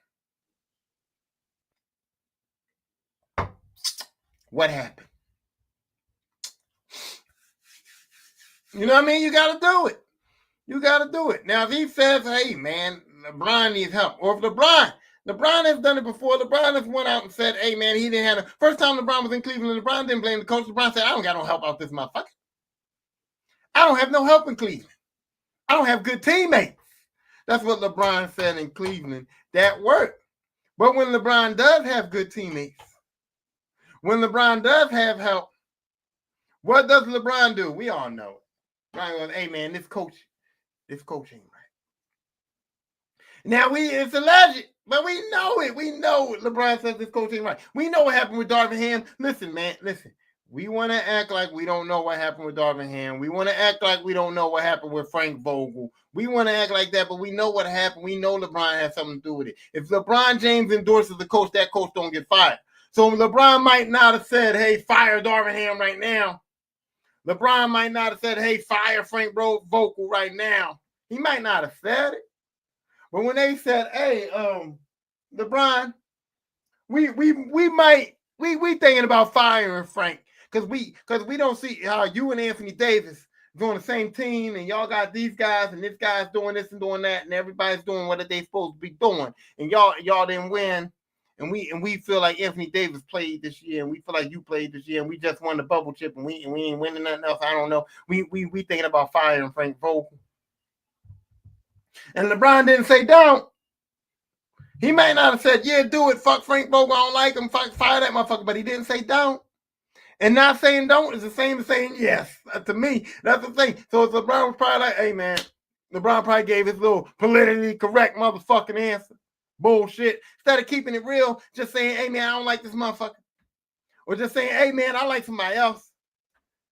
What happened? You know what I mean? You gotta do it. You gotta do it. Now, if he says, hey man, LeBron needs help, or if LeBron has done it before. LeBron has went out and said, hey man, he didn't have first time LeBron was in Cleveland, LeBron didn't blame the coach. LeBron said, I don't got no help out this motherfucker. I don't have no help in Cleveland. I don't have good teammates. That's what LeBron said in Cleveland. That worked. But when LeBron does have good teammates, when LeBron does have help, what does LeBron do? We all know it. LeBron goes, hey man, this coach ain't right. Now it's alleged, but we know it. We know LeBron says this coach ain't right. We know what happened with Darvin Ham. Listen, man, listen. We want to act like we don't know what happened with Darvin Ham. We want to act like we don't know what happened with Frank Vogel. We want to act like that, but we know what happened. We know LeBron has something to do with it. If LeBron James endorses the coach, that coach don't get fired. So LeBron might not have said, hey, fire Darvin Ham right now. LeBron might not have said, hey, fire Frank Vogel right now. He might not have said it. But when they said, hey, LeBron, we thinking about firing Frank. Because we don't see how you and Anthony Davis doing the same team, and y'all got these guys, and this guy's doing this and doing that, and everybody's doing what they supposed to be doing, and y'all didn't win, and we feel like Anthony Davis played this year, and we feel like you played this year, and we just won the bubble chip, and we ain't winning nothing else. I don't know. We thinking about firing Frank Vogel, and LeBron didn't say don't. He may not have said, yeah, do it. Fuck Frank Vogel. I don't like him. Fire that motherfucker. But he didn't say don't. And not saying don't is the same as saying yes. To me, that's the thing. So LeBron was probably like, hey, man, LeBron probably gave his little politically correct motherfucking answer. Bullshit. Instead of keeping it real, just saying, hey, man, I don't like this motherfucker. Or just saying, hey, man, I like somebody else.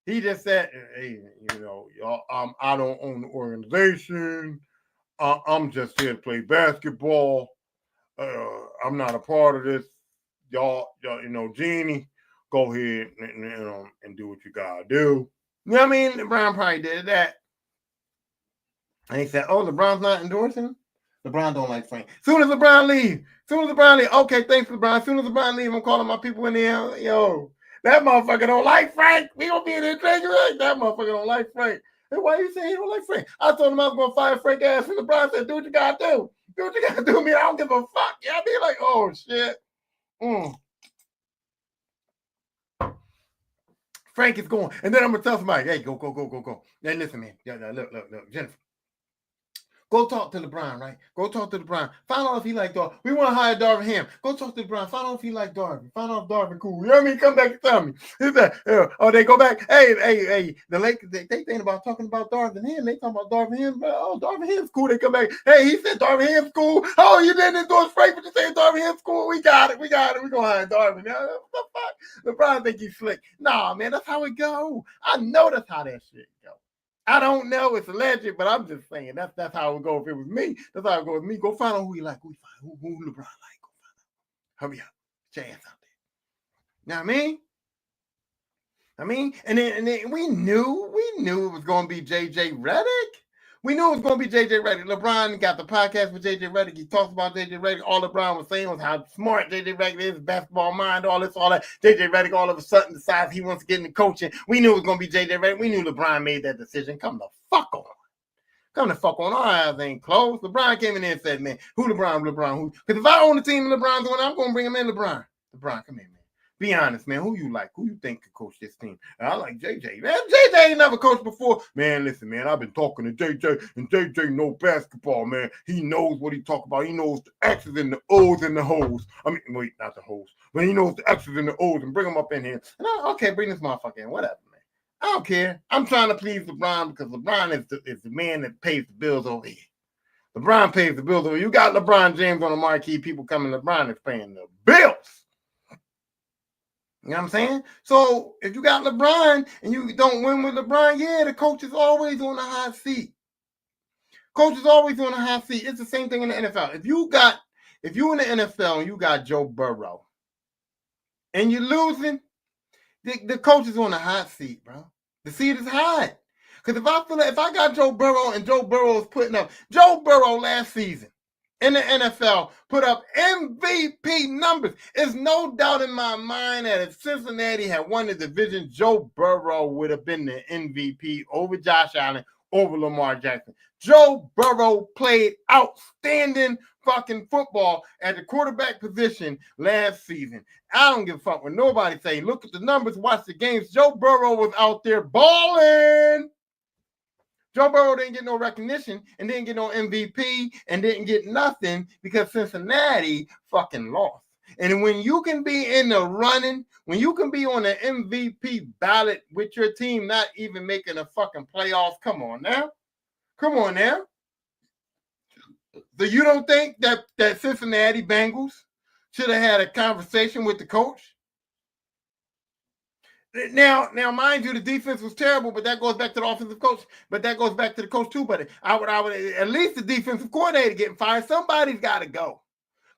He just said, hey, you know, I don't own the organization. I'm just here to play basketball. I'm not a part of this. Y'all, you know, Jeannie, go ahead and do what you gotta do. You know what I mean? LeBron probably did that. And he said, oh, LeBron's not endorsing him? LeBron don't like Frank. Soon as LeBron leave, okay, thanks, LeBron. Soon as LeBron leave, I'm calling my people in there. Yo, that motherfucker don't like Frank. We gonna be in there drinking. That motherfucker don't like Frank. Hey, why you saying he don't like Frank? I told him I was gonna fire Frank ass, and LeBron said, do what you gotta do. Do what you gotta do, man. I don't give a fuck. Yeah, I be like, oh shit. Frank is going. And then I'm going to tell somebody, hey, go. Hey, listen, man. Yeah, look, Jennifer. Go talk to LeBron, right? Go talk to LeBron. Find out if he like Darvin. We want to hire Darvin Ham. Go talk to LeBron. Find out if he like Darvin. Find out if Darvin cool. You know what I mean? Come back and tell me. They go back. Hey. The Lakers, they think about talking about Darvin Ham. They talking about Darvin Ham. Oh, Darvin Ham's cool. They come back. Hey, he said Darvin Ham's cool. Oh, you didn't endorse Frank, but you saying Darvin Ham's cool. We got it. We're going to hire Darvin. What the fuck? LeBron think he's slick. Nah, man, that's how it go. I know that's how that shit go. I don't know. It's alleged, but I'm just saying that's how it would go if it was me. That's how it go with me. Go find out who you like. Who LeBron like. Go find out. Hurry up. Get your ass out there. You know what I mean? And then we knew it was going to be JJ Redick. We knew it was going to be JJ Redick. LeBron got the podcast with JJ Redick. He talks about JJ Redick. All LeBron was saying was how smart JJ Redick is, basketball mind, all that. JJ Redick all of a sudden decides he wants to get into coaching. We knew it was going to be JJ Redick. We knew LeBron made that decision. Come the fuck on. Our eyes ain't closed. LeBron came in there and said, man, who LeBron? Who? Because if I own the team and LeBron's on, I'm going to bring him in, LeBron. LeBron, come in, man. Be honest, man. Who you like? Who you think could coach this team? And I like JJ. Man, JJ ain't never coached before. Man, listen, man. I've been talking to JJ, and JJ know basketball, man. He knows what he talk about. He knows the X's and the O's and the hoes. I mean, wait, not the hoes. But he knows the X's and the O's, and bring them up in here. And okay, bring this motherfucker in. Whatever, man. I don't care. I'm trying to please LeBron because LeBron is the man that pays the bills over here. LeBron pays the bills over. You got LeBron James on the marquee. People coming. LeBron is paying the bills. You know what I'm saying? So if you got LeBron and you don't win with LeBron, yeah, the coach is always on the hot seat. Coach is always on the hot seat. It's the same thing in the NFL. If you in the NFL and you got Joe Burrow and you're losing, the coach is on the hot seat, bro. The seat is hot. Because if I got Joe Burrow and Joe Burrow is putting up, Joe Burrow last season in the NFL put up MVP numbers. There's no doubt in my mind that if Cincinnati had won the division, Joe Burrow would have been the MVP over Josh Allen, over Lamar Jackson. Joe Burrow played outstanding fucking football at the quarterback position last season. I don't give a fuck what nobody say. Look at the numbers, watch the games. Joe Burrow was out there balling. Joe Burrow didn't get no recognition and didn't get no MVP and didn't get nothing because Cincinnati fucking lost. And when you can be in the running, when you can be on the MVP ballot with your team not even making a fucking playoffs, come on now. Come on now. So you don't think that Cincinnati Bengals should have had a conversation with the coach? Now, mind you, the defense was terrible, but that goes back to the offensive coach. But that goes back to the coach too. But I would at least the defensive coordinator getting fired. Somebody's got to go.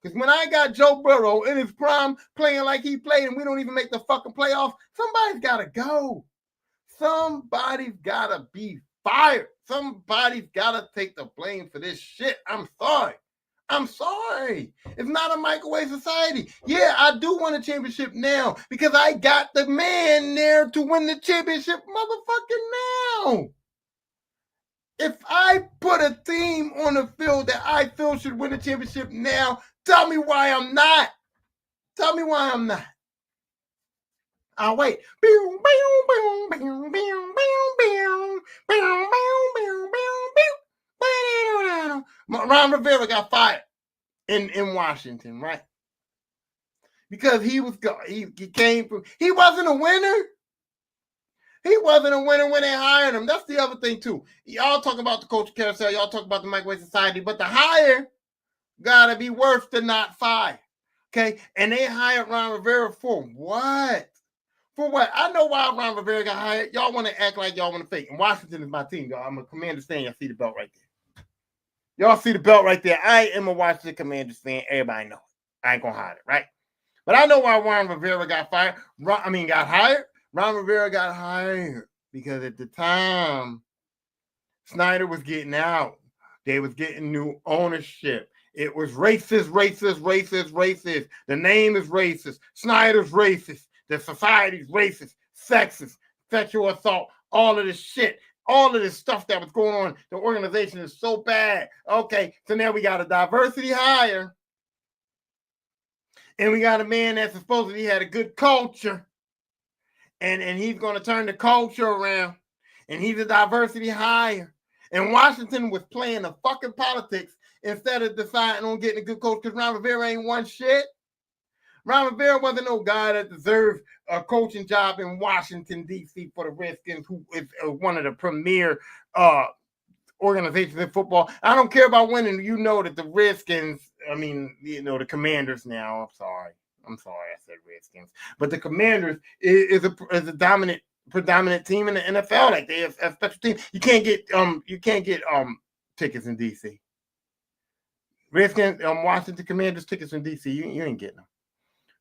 Because when I got Joe Burrow in his prime playing like he played, and we don't even make the fucking playoffs, somebody's got to go. Somebody's got to be fired. Somebody's got to take the blame for this shit. I'm sorry. It's not a microwave society. Yeah, I do want a championship now because I got the man there to win the championship motherfucking now. If I put a team on the field that I feel should win the championship now, tell me why I'm not. Tell me why I'm not. I'll wait. Ron Rivera got fired in Washington, right? Because he came from, he wasn't a winner. He wasn't a winner when they hired him. That's the other thing too. Y'all talk about the coach carousel, y'all talk about the microwave society, but the hire gotta be worth the not fire. Okay, and they hired Ron Rivera for what? For what? I know why Ron Rivera got hired. Y'all want to act like y'all want to fake. And Washington is my team, y'all. I'm a Commanders fan. Y'all see the belt right there. Y'all see the belt right there. I am a Washington Commanders fan. Everybody know it. I ain't gonna hide it, right? But I know why Ron Rivera got hired. Ron Rivera got hired because at the time, Snyder was getting out. They was getting new ownership. It was racist. The name is racist. Snyder's racist. The society's racist, sexist, sexual assault, all of this shit, all of this stuff that was going on. The organization is so bad. Okay, so now we got a diversity hire. And we got a man that supposedly had a good culture. And he's going to turn the culture around. And he's a diversity hire. And Washington was playing the fucking politics instead of deciding on getting a good coach because Ron Rivera ain't won shit. Ron Rivera wasn't no guy that deserved a coaching job in Washington, D.C. for the Redskins, who is one of the premier organizations in football. I don't care about winning. You know that the Redskins, the Commanders now, I'm sorry I said Redskins. But the Commanders is a predominant team in the NFL. Like they have a special team. You can't get tickets in D.C. Redskins, Washington Commanders tickets in D.C. You ain't getting them.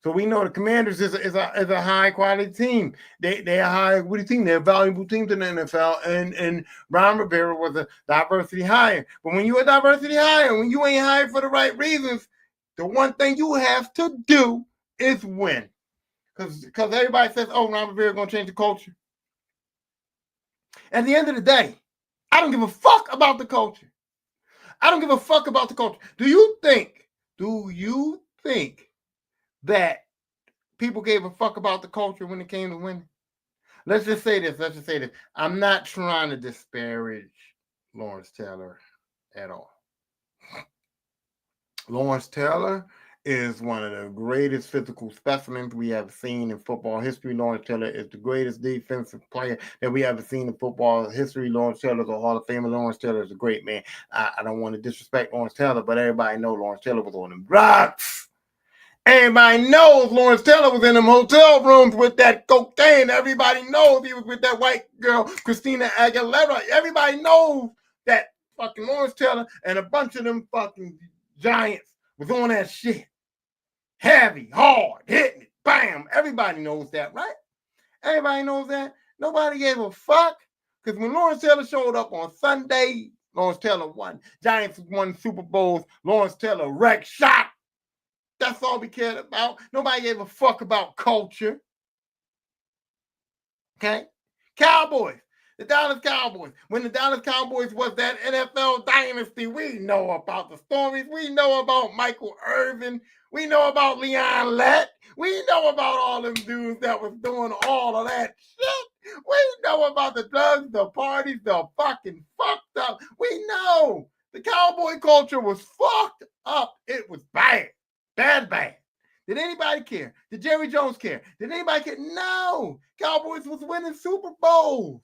So we know the Commanders is a high quality team. They are high quality team. They're a valuable team in the NFL. And Ron Rivera was a diversity hire. But when you're a diversity hire, when you ain't hired for the right reasons, the one thing you have to do is win. Because everybody says, oh, Ron Rivera going to change the culture. At the end of the day, I don't give a fuck about the culture. Do you think that people gave a fuck about the culture when it came to winning? Let's just say this. I'm not trying to disparage Lawrence Taylor at all. Lawrence Taylor is one of the greatest physical specimens we have seen in football history. Lawrence Taylor is the greatest defensive player that we ever seen in football history. Lawrence Taylor is a Hall of Famer. Lawrence Taylor is a great man. I don't want to disrespect Lawrence Taylor, but everybody knows Lawrence Taylor was on them drugs. Everybody knows Lawrence Taylor was in them hotel rooms with that cocaine. Everybody knows he was with that white girl, Christina Aguilera. Everybody knows that fucking Lawrence Taylor and a bunch of them fucking giants was on that shit. Heavy, hard, hitting it, bam. Everybody knows that, right? Everybody knows that. Nobody gave a fuck. Because when Lawrence Taylor showed up on Sunday, Lawrence Taylor won. Giants won Super Bowls. Lawrence Taylor wrecked shot. That's all we cared about. Nobody gave a fuck about culture. Okay? Cowboys. The Dallas Cowboys. When the Dallas Cowboys was that NFL dynasty, we know about the stories. We know about Michael Irvin. We know about Leon Lett. We know about all them dudes that was doing all of that shit. We know about the drugs, the parties, the fucking fucked up. We know the cowboy culture was fucked up. It was bad. Bad. Did anybody care? Did Jerry Jones care? Did anybody care? No. Cowboys was winning Super Bowls.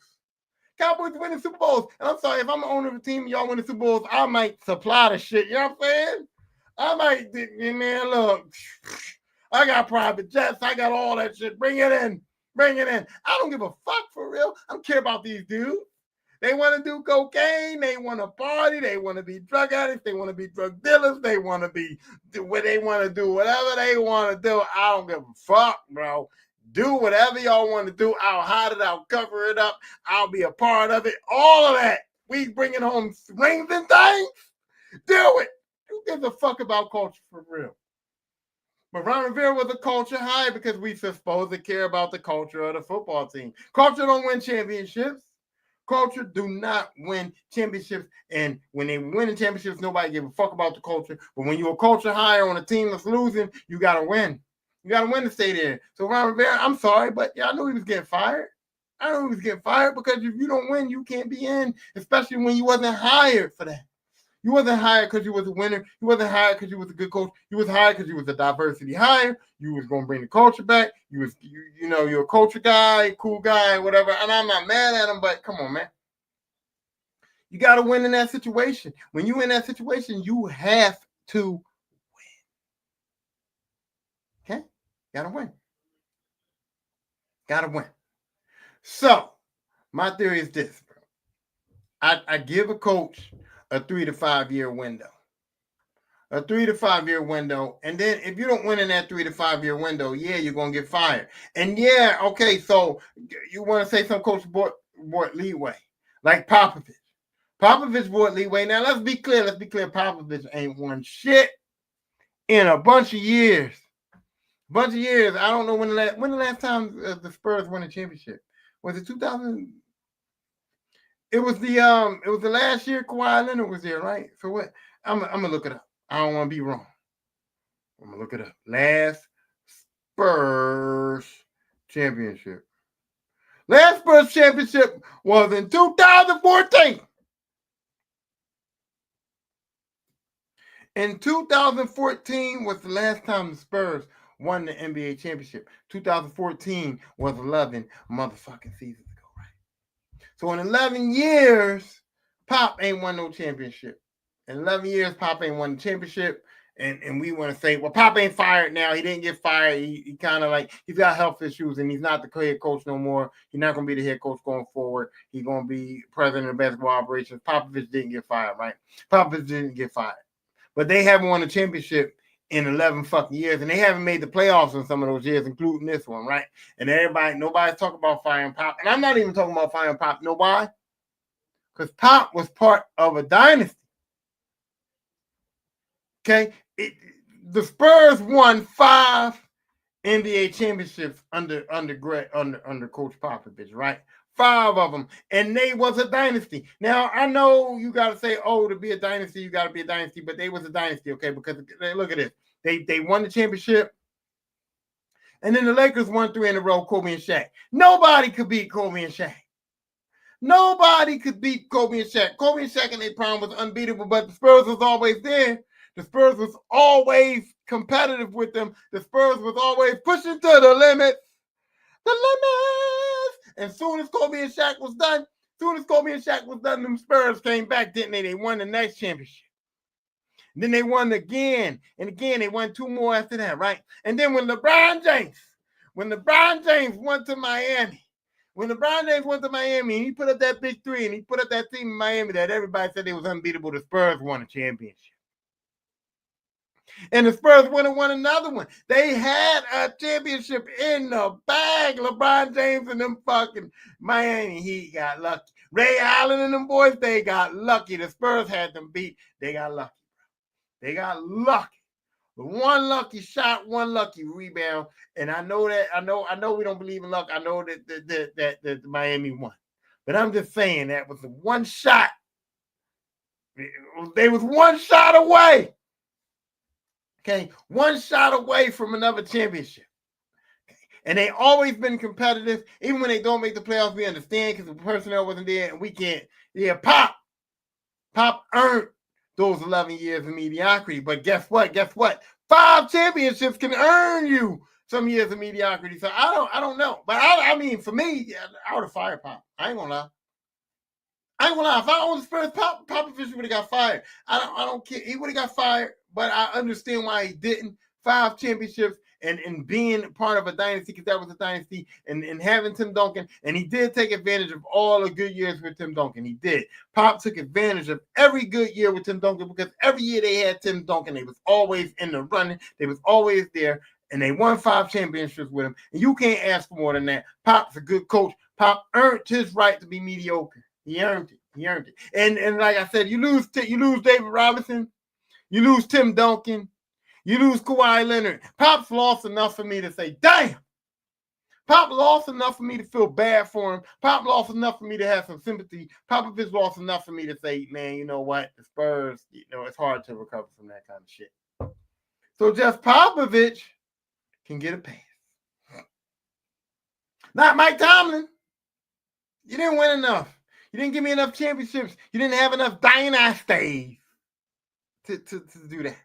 Cowboys winning Super Bowls. And I'm sorry, if I'm the owner of a team and y'all winning Super Bowls, I might supply the shit. You know what I'm saying? I might, man, look, I got private jets. I got all that shit. Bring it in. I don't give a fuck for real. I don't care about these dudes. They want to do cocaine. They want to party. They want to be drug addicts. They want to be drug dealers. They want to be what they want to do, whatever they want to do. I don't give a fuck, bro. Do whatever y'all want to do. I'll hide it. I'll cover it up. I'll be a part of it. All of that. We bringing home rings and things. Do it. Who gives a fuck about culture for real? But Ron Rivera was a culture hire because we supposed to care about the culture of the football team. Culture don't win championships. Culture do not win championships. And when they win the championships, nobody give a fuck about the culture. But when you're a culture hire on a team that's losing, you got to win. You got to win to stay there. So Ron Rivera, I'm sorry, but yeah, I knew he was getting fired. I knew he was getting fired because if you don't win, you can't be in, especially when you wasn't hired for that. You wasn't hired because you was a winner. You wasn't hired because you was a good coach. You was hired because you was a diversity hire. You was going to bring the culture back. You're a culture guy, cool guy, whatever. And I'm not mad at him, but come on, man. You got to win in that situation. When you in that situation, you have to win. Okay? Got to win. Got to win. So, my theory is this, bro. I give a coach a 3 to 5 year window. A 3 to 5 year window. And then if you don't win in that 3 to 5 year window, yeah, you're going to get fired. And yeah, okay, so you want to say some coach bought leeway. Like Popovich. Popovich bought leeway. Now, let's be clear. Popovich ain't won shit in a bunch of years. I don't know when the last time the Spurs won a championship. Was it 2000? It was the last year Kawhi Leonard was there, right? So what? I'm gonna look it up. I don't want to be wrong. I'm gonna look it up. Last Spurs championship. Last Spurs championship was in 2014. In 2014 was the last time the Spurs won the NBA championship. 2014 was 11 motherfucking seasons ago, right? So in 11 years, Pop ain't won no championship. In 11 years, Pop ain't won the championship. And we want to say, well, Pop ain't fired now. He didn't get fired. He kind of like, he's got health issues and he's not the head coach no more. He's not going to be the head coach going forward. He's going to be president of basketball operations. Popovich didn't get fired, right? Popovich didn't get fired. But they haven't won a championship in 11 fucking years, and they haven't made the playoffs in some of those years, including this one, right? And nobody's talking about firing Pop. And I'm not even talking about firing Pop. You know why? Because Pop was part of a dynasty. Okay? The Spurs won 5 NBA championships under Coach Popovich, right? 5 of them, and they was a dynasty. Now, I know you got to say, oh, to be a dynasty, you got to be a dynasty, but they was a dynasty, okay? Because look at this. They won the championship, And then the Lakers won 3 in a row, Kobe and Shaq. Nobody could beat Kobe and Shaq. Nobody could beat Kobe and Shaq. Kobe and Shaq in their prime was unbeatable, but the Spurs was always there. The Spurs was always competitive with them. The Spurs was always pushing to the limit. The limits. And soon as Kobe and Shaq was done, them Spurs came back, didn't they? They won the next championship. And then they won again. And again, they won 2 more after that, right? And then when LeBron James went to Miami, and he put up that big 3 and he put up that team in Miami that everybody said they was unbeatable, the Spurs won a championship. And the Spurs won another one. They had a championship in the bag. LeBron James and them fucking Miami Heat got lucky. Ray Allen and them boys, they got lucky. The Spurs had them beat. They got lucky. One lucky shot, one lucky rebound. And I know we don't believe in luck. I know that Miami won. But I'm just saying that was the one shot. They was one shot away. Okay, one shot away from another championship. Okay. And they always been competitive. Even when they don't make the playoffs, we understand because the personnel wasn't there and we can't. Yeah, Pop earned those 11 years of mediocrity. But guess what? 5 championships can earn you some years of mediocrity. So I don't know. But I mean, for me, I would have fired Pop. I ain't gonna lie. If I owned the Spurs, Popovich would have got fired. I don't care. He would have got fired, but I understand why he didn't. 5 championships and being part of a dynasty, because that was a dynasty, and having Tim Duncan, and he did take advantage of all the good years with Tim Duncan. He did. Pop took advantage of every good year with Tim Duncan because every year they had Tim Duncan, they was always in the running. They was always there, and they won 5 championships with him. And you can't ask for more than that. Pop's a good coach. Pop earned his right to be mediocre. He earned it. And like I said, you lose David Robinson, you lose Tim Duncan, you lose Kawhi Leonard. Pop's lost enough for me to say, damn. Pop lost enough for me to feel bad for him. Pop lost enough for me to have some sympathy. Popovich lost enough for me to say, man, you know what? The Spurs, it's hard to recover from that kind of shit. So just Popovich can get a pass. Not Mike Tomlin. You didn't win enough. You didn't give me enough championships. You didn't have enough dynasties to do that.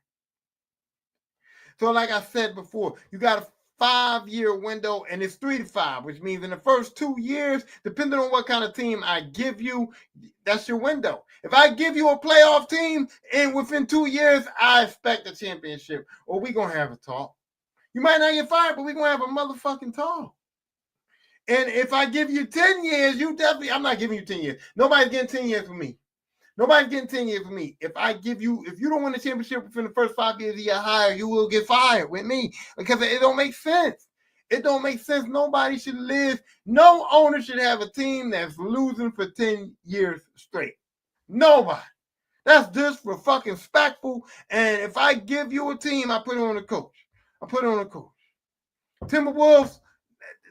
So like I said before, you got a 5-year window, and it's 3 to 5, which means in the first 2 years, depending on what kind of team I give you, that's your window. If I give you a playoff team, and within 2 years, I expect a championship, or we're going to have a talk. You might not get fired, but we're going to have a motherfucking talk. And if I give you 10 years, I'm not giving you 10 years. Nobody's getting 10 years from me. If you don't win the championship within the first 5 years of your hire, you will get fired with me because it don't make sense. Nobody should live. No owner should have a team that's losing for 10 years straight. Nobody. That's disrespectful. And if I give you a team, I put it on the coach. Timberwolves,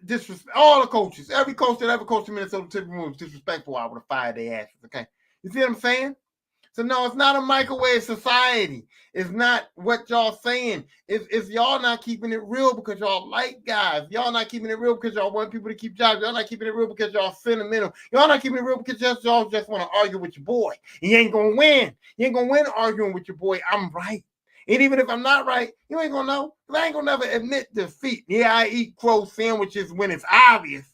disrespect all the coaches. Every coach that ever coached the Minnesota Timberwolves disrespectful. I would have fired their asses. Okay, you see what I'm saying? So no, it's not a microwave society. It's not what y'all saying. It's y'all not keeping it real because y'all like guys. Y'all not keeping it real because y'all want people to keep jobs. Y'all not keeping it real because y'all sentimental. Y'all not keeping it real because y'all just want to argue with your boy. You ain't gonna win. You ain't gonna win arguing with your boy. I'm right. And even if I'm not right, you ain't gonna know. Because I ain't gonna never admit defeat. Yeah, I eat crow sandwiches when it's obvious.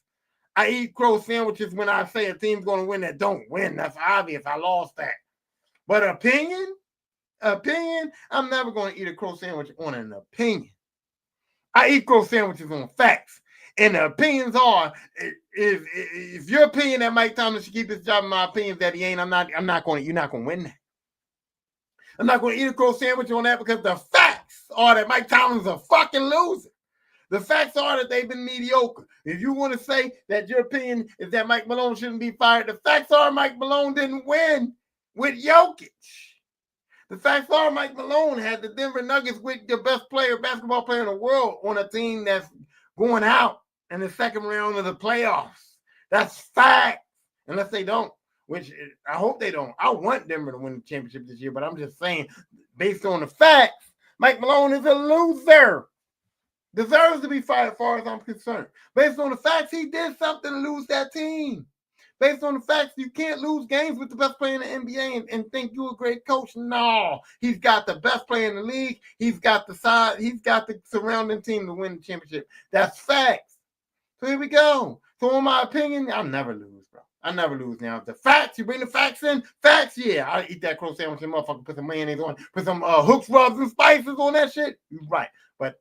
I eat crow sandwiches when I say a team's gonna win that don't win. That's obvious. I lost that. But opinion, I'm never gonna eat a crow sandwich on an opinion. I eat crow sandwiches on facts. And the opinions are, if your opinion that Mike Tomlin should keep his job, in my opinion that he ain't, you're not gonna win that. I'm not going to eat a crow sandwich on that because the facts are that Mike Tomlin's a fucking loser. The facts are that they've been mediocre. If you want to say that your opinion is that Mike Malone shouldn't be fired, the facts are Mike Malone didn't win with Jokic. The facts are Mike Malone had the Denver Nuggets with the best basketball player in the world on a team that's going out in the second round of the playoffs. That's fact, unless they don't. Which I hope they don't. I want Denver to win the championship this year, but I'm just saying, based on the facts, Mike Malone is a loser. Deserves to be fired as far as I'm concerned. Based on the facts, he did something to lose that team. Based on the facts, you can't lose games with the best player in the NBA and think you're a great coach. No, he's got the best player in the league. He's got the side. He's got the surrounding team to win the championship. That's facts. So here we go. So in my opinion, I'll never lose, bro. I never lose now. The facts, you bring the facts in, facts, yeah. I eat that crow sandwich and motherfucker, put some mayonnaise on, put some hooks, rubs, and spices on that shit. You're right. But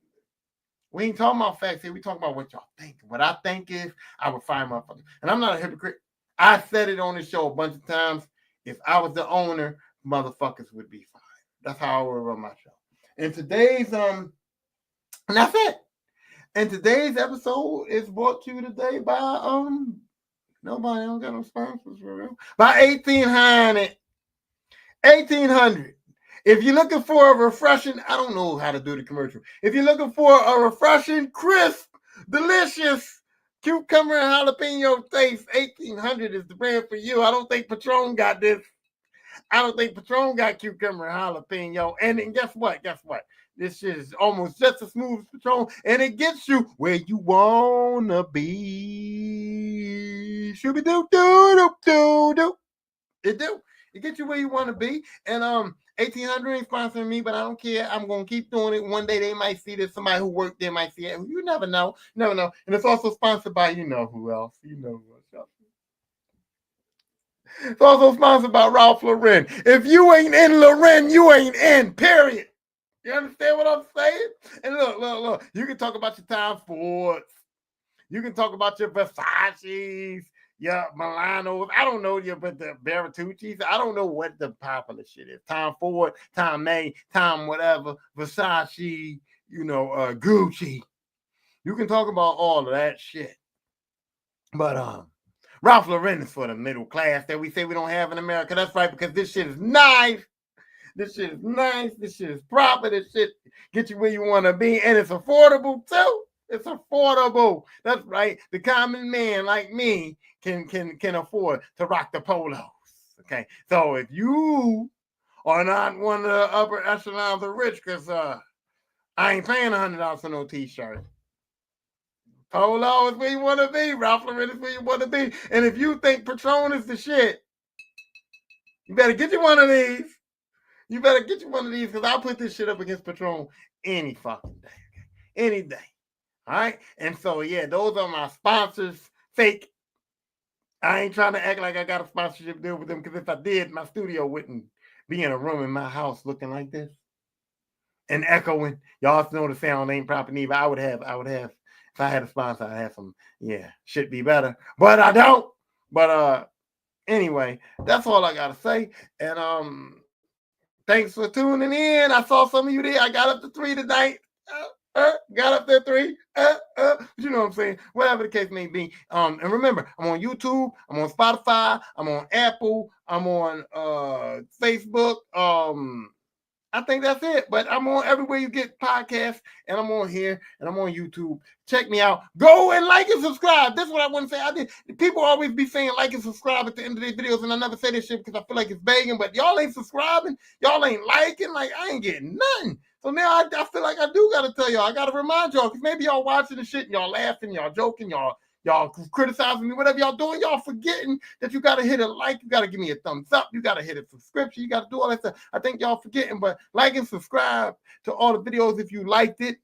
we ain't talking about facts here. We talking about what y'all think. What I think is I would fire motherfuckers. And I'm not a hypocrite. I said it on the show a bunch of times. If I was the owner, motherfuckers would be fired. That's how I would run my show. And today's and that's it. And today's episode is brought to you today by nobody. I don't got no sponsors for real. By 1800. 1800. If you're looking for a refreshing, I don't know how to do the commercial. If you're looking for a refreshing, crisp, delicious cucumber and jalapeno taste, 1800 is the brand for you. I don't think Patron got this. I don't think Patron got cucumber and jalapeno. And guess what? Guess what? This shit is almost just as smooth as Patron, and it gets you where you wanna be. Shooby doo doo doo doo doo. It do. It gets you where you want to be. And 1800 ain't sponsoring me, but I don't care. I'm gonna keep doing it. One day they might see this. Somebody who worked there might see it. You never know. Never know. And it's also sponsored by you know who else. You know who else. It's also sponsored by Ralph Lauren. If you ain't in Lauren, you ain't in. Period. You understand what I'm saying? And look. You can talk about your Tom Fords. You can talk about your Versace's. Yeah, Milanos. I don't know you, but the Bertucci's. I don't know what the popular shit is. Tom Ford, Tom May, Tom whatever, Versace, Gucci. You can talk about all of that shit. But Ralph Lauren is for the middle class that we say we don't have in America. That's right, because this shit is nice. This shit is nice. This shit is proper. This shit gets you where you want to be, and it's affordable too. It's affordable. That's right. The common man like me can afford to rock the polos. Okay. So if you are not one of the upper echelons of rich, because I ain't paying $100 for no t-shirt. Polo is where you want to be. Ralph Lauren is where you want to be. And if you think Patron is the shit, you better get you one of these. You better get you one of these, because I'll put this shit up against Patron any fucking day. Okay? Any day. All right. And so, yeah, those are my sponsors. Fake. I ain't trying to act like I got a sponsorship deal with them, because if I did, my studio wouldn't be in a room in my house looking like this and echoing. Y'all know the sound ain't proper neither. I would have, if I had a sponsor, I'd have some, should be better. But I don't. But anyway, that's all I gotta say. And thanks for tuning in. I saw some of you there. I got up to 3 tonight. Got up there 3. You know what I'm saying? Whatever the case may be. And remember, I'm on YouTube, I'm on Spotify, I'm on Apple, I'm on Facebook. I think that's it. But I'm on everywhere you get podcasts, and I'm on here, and I'm on YouTube. Check me out. Go and like and subscribe. That's what I want to say. I did. People always be saying like and subscribe at the end of their videos, and I never say this shit because I feel like it's begging. But y'all ain't subscribing. Y'all ain't liking. Like, I ain't getting nothing. So now I feel like I do got to tell y'all. I got to remind y'all, because maybe y'all watching the shit and y'all laughing, y'all joking, y'all criticizing me, whatever y'all doing, y'all forgetting that you got to hit a like, you got to give me a thumbs up, you got to hit a subscription, you got to do all that stuff. I think y'all forgetting, but like and subscribe to all the videos if you liked it,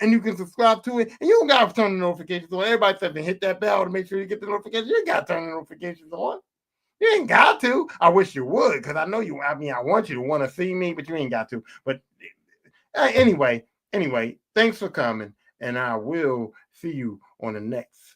and you can subscribe to it, and you don't got to turn the notifications on. Everybody says to hit that bell to make sure you get the notifications. You ain't got to turn the notifications on. You ain't got to. I wish you would, because I know you, I want you to want to see me, but you ain't got to. But anyway, thanks for coming, and I will see you on the next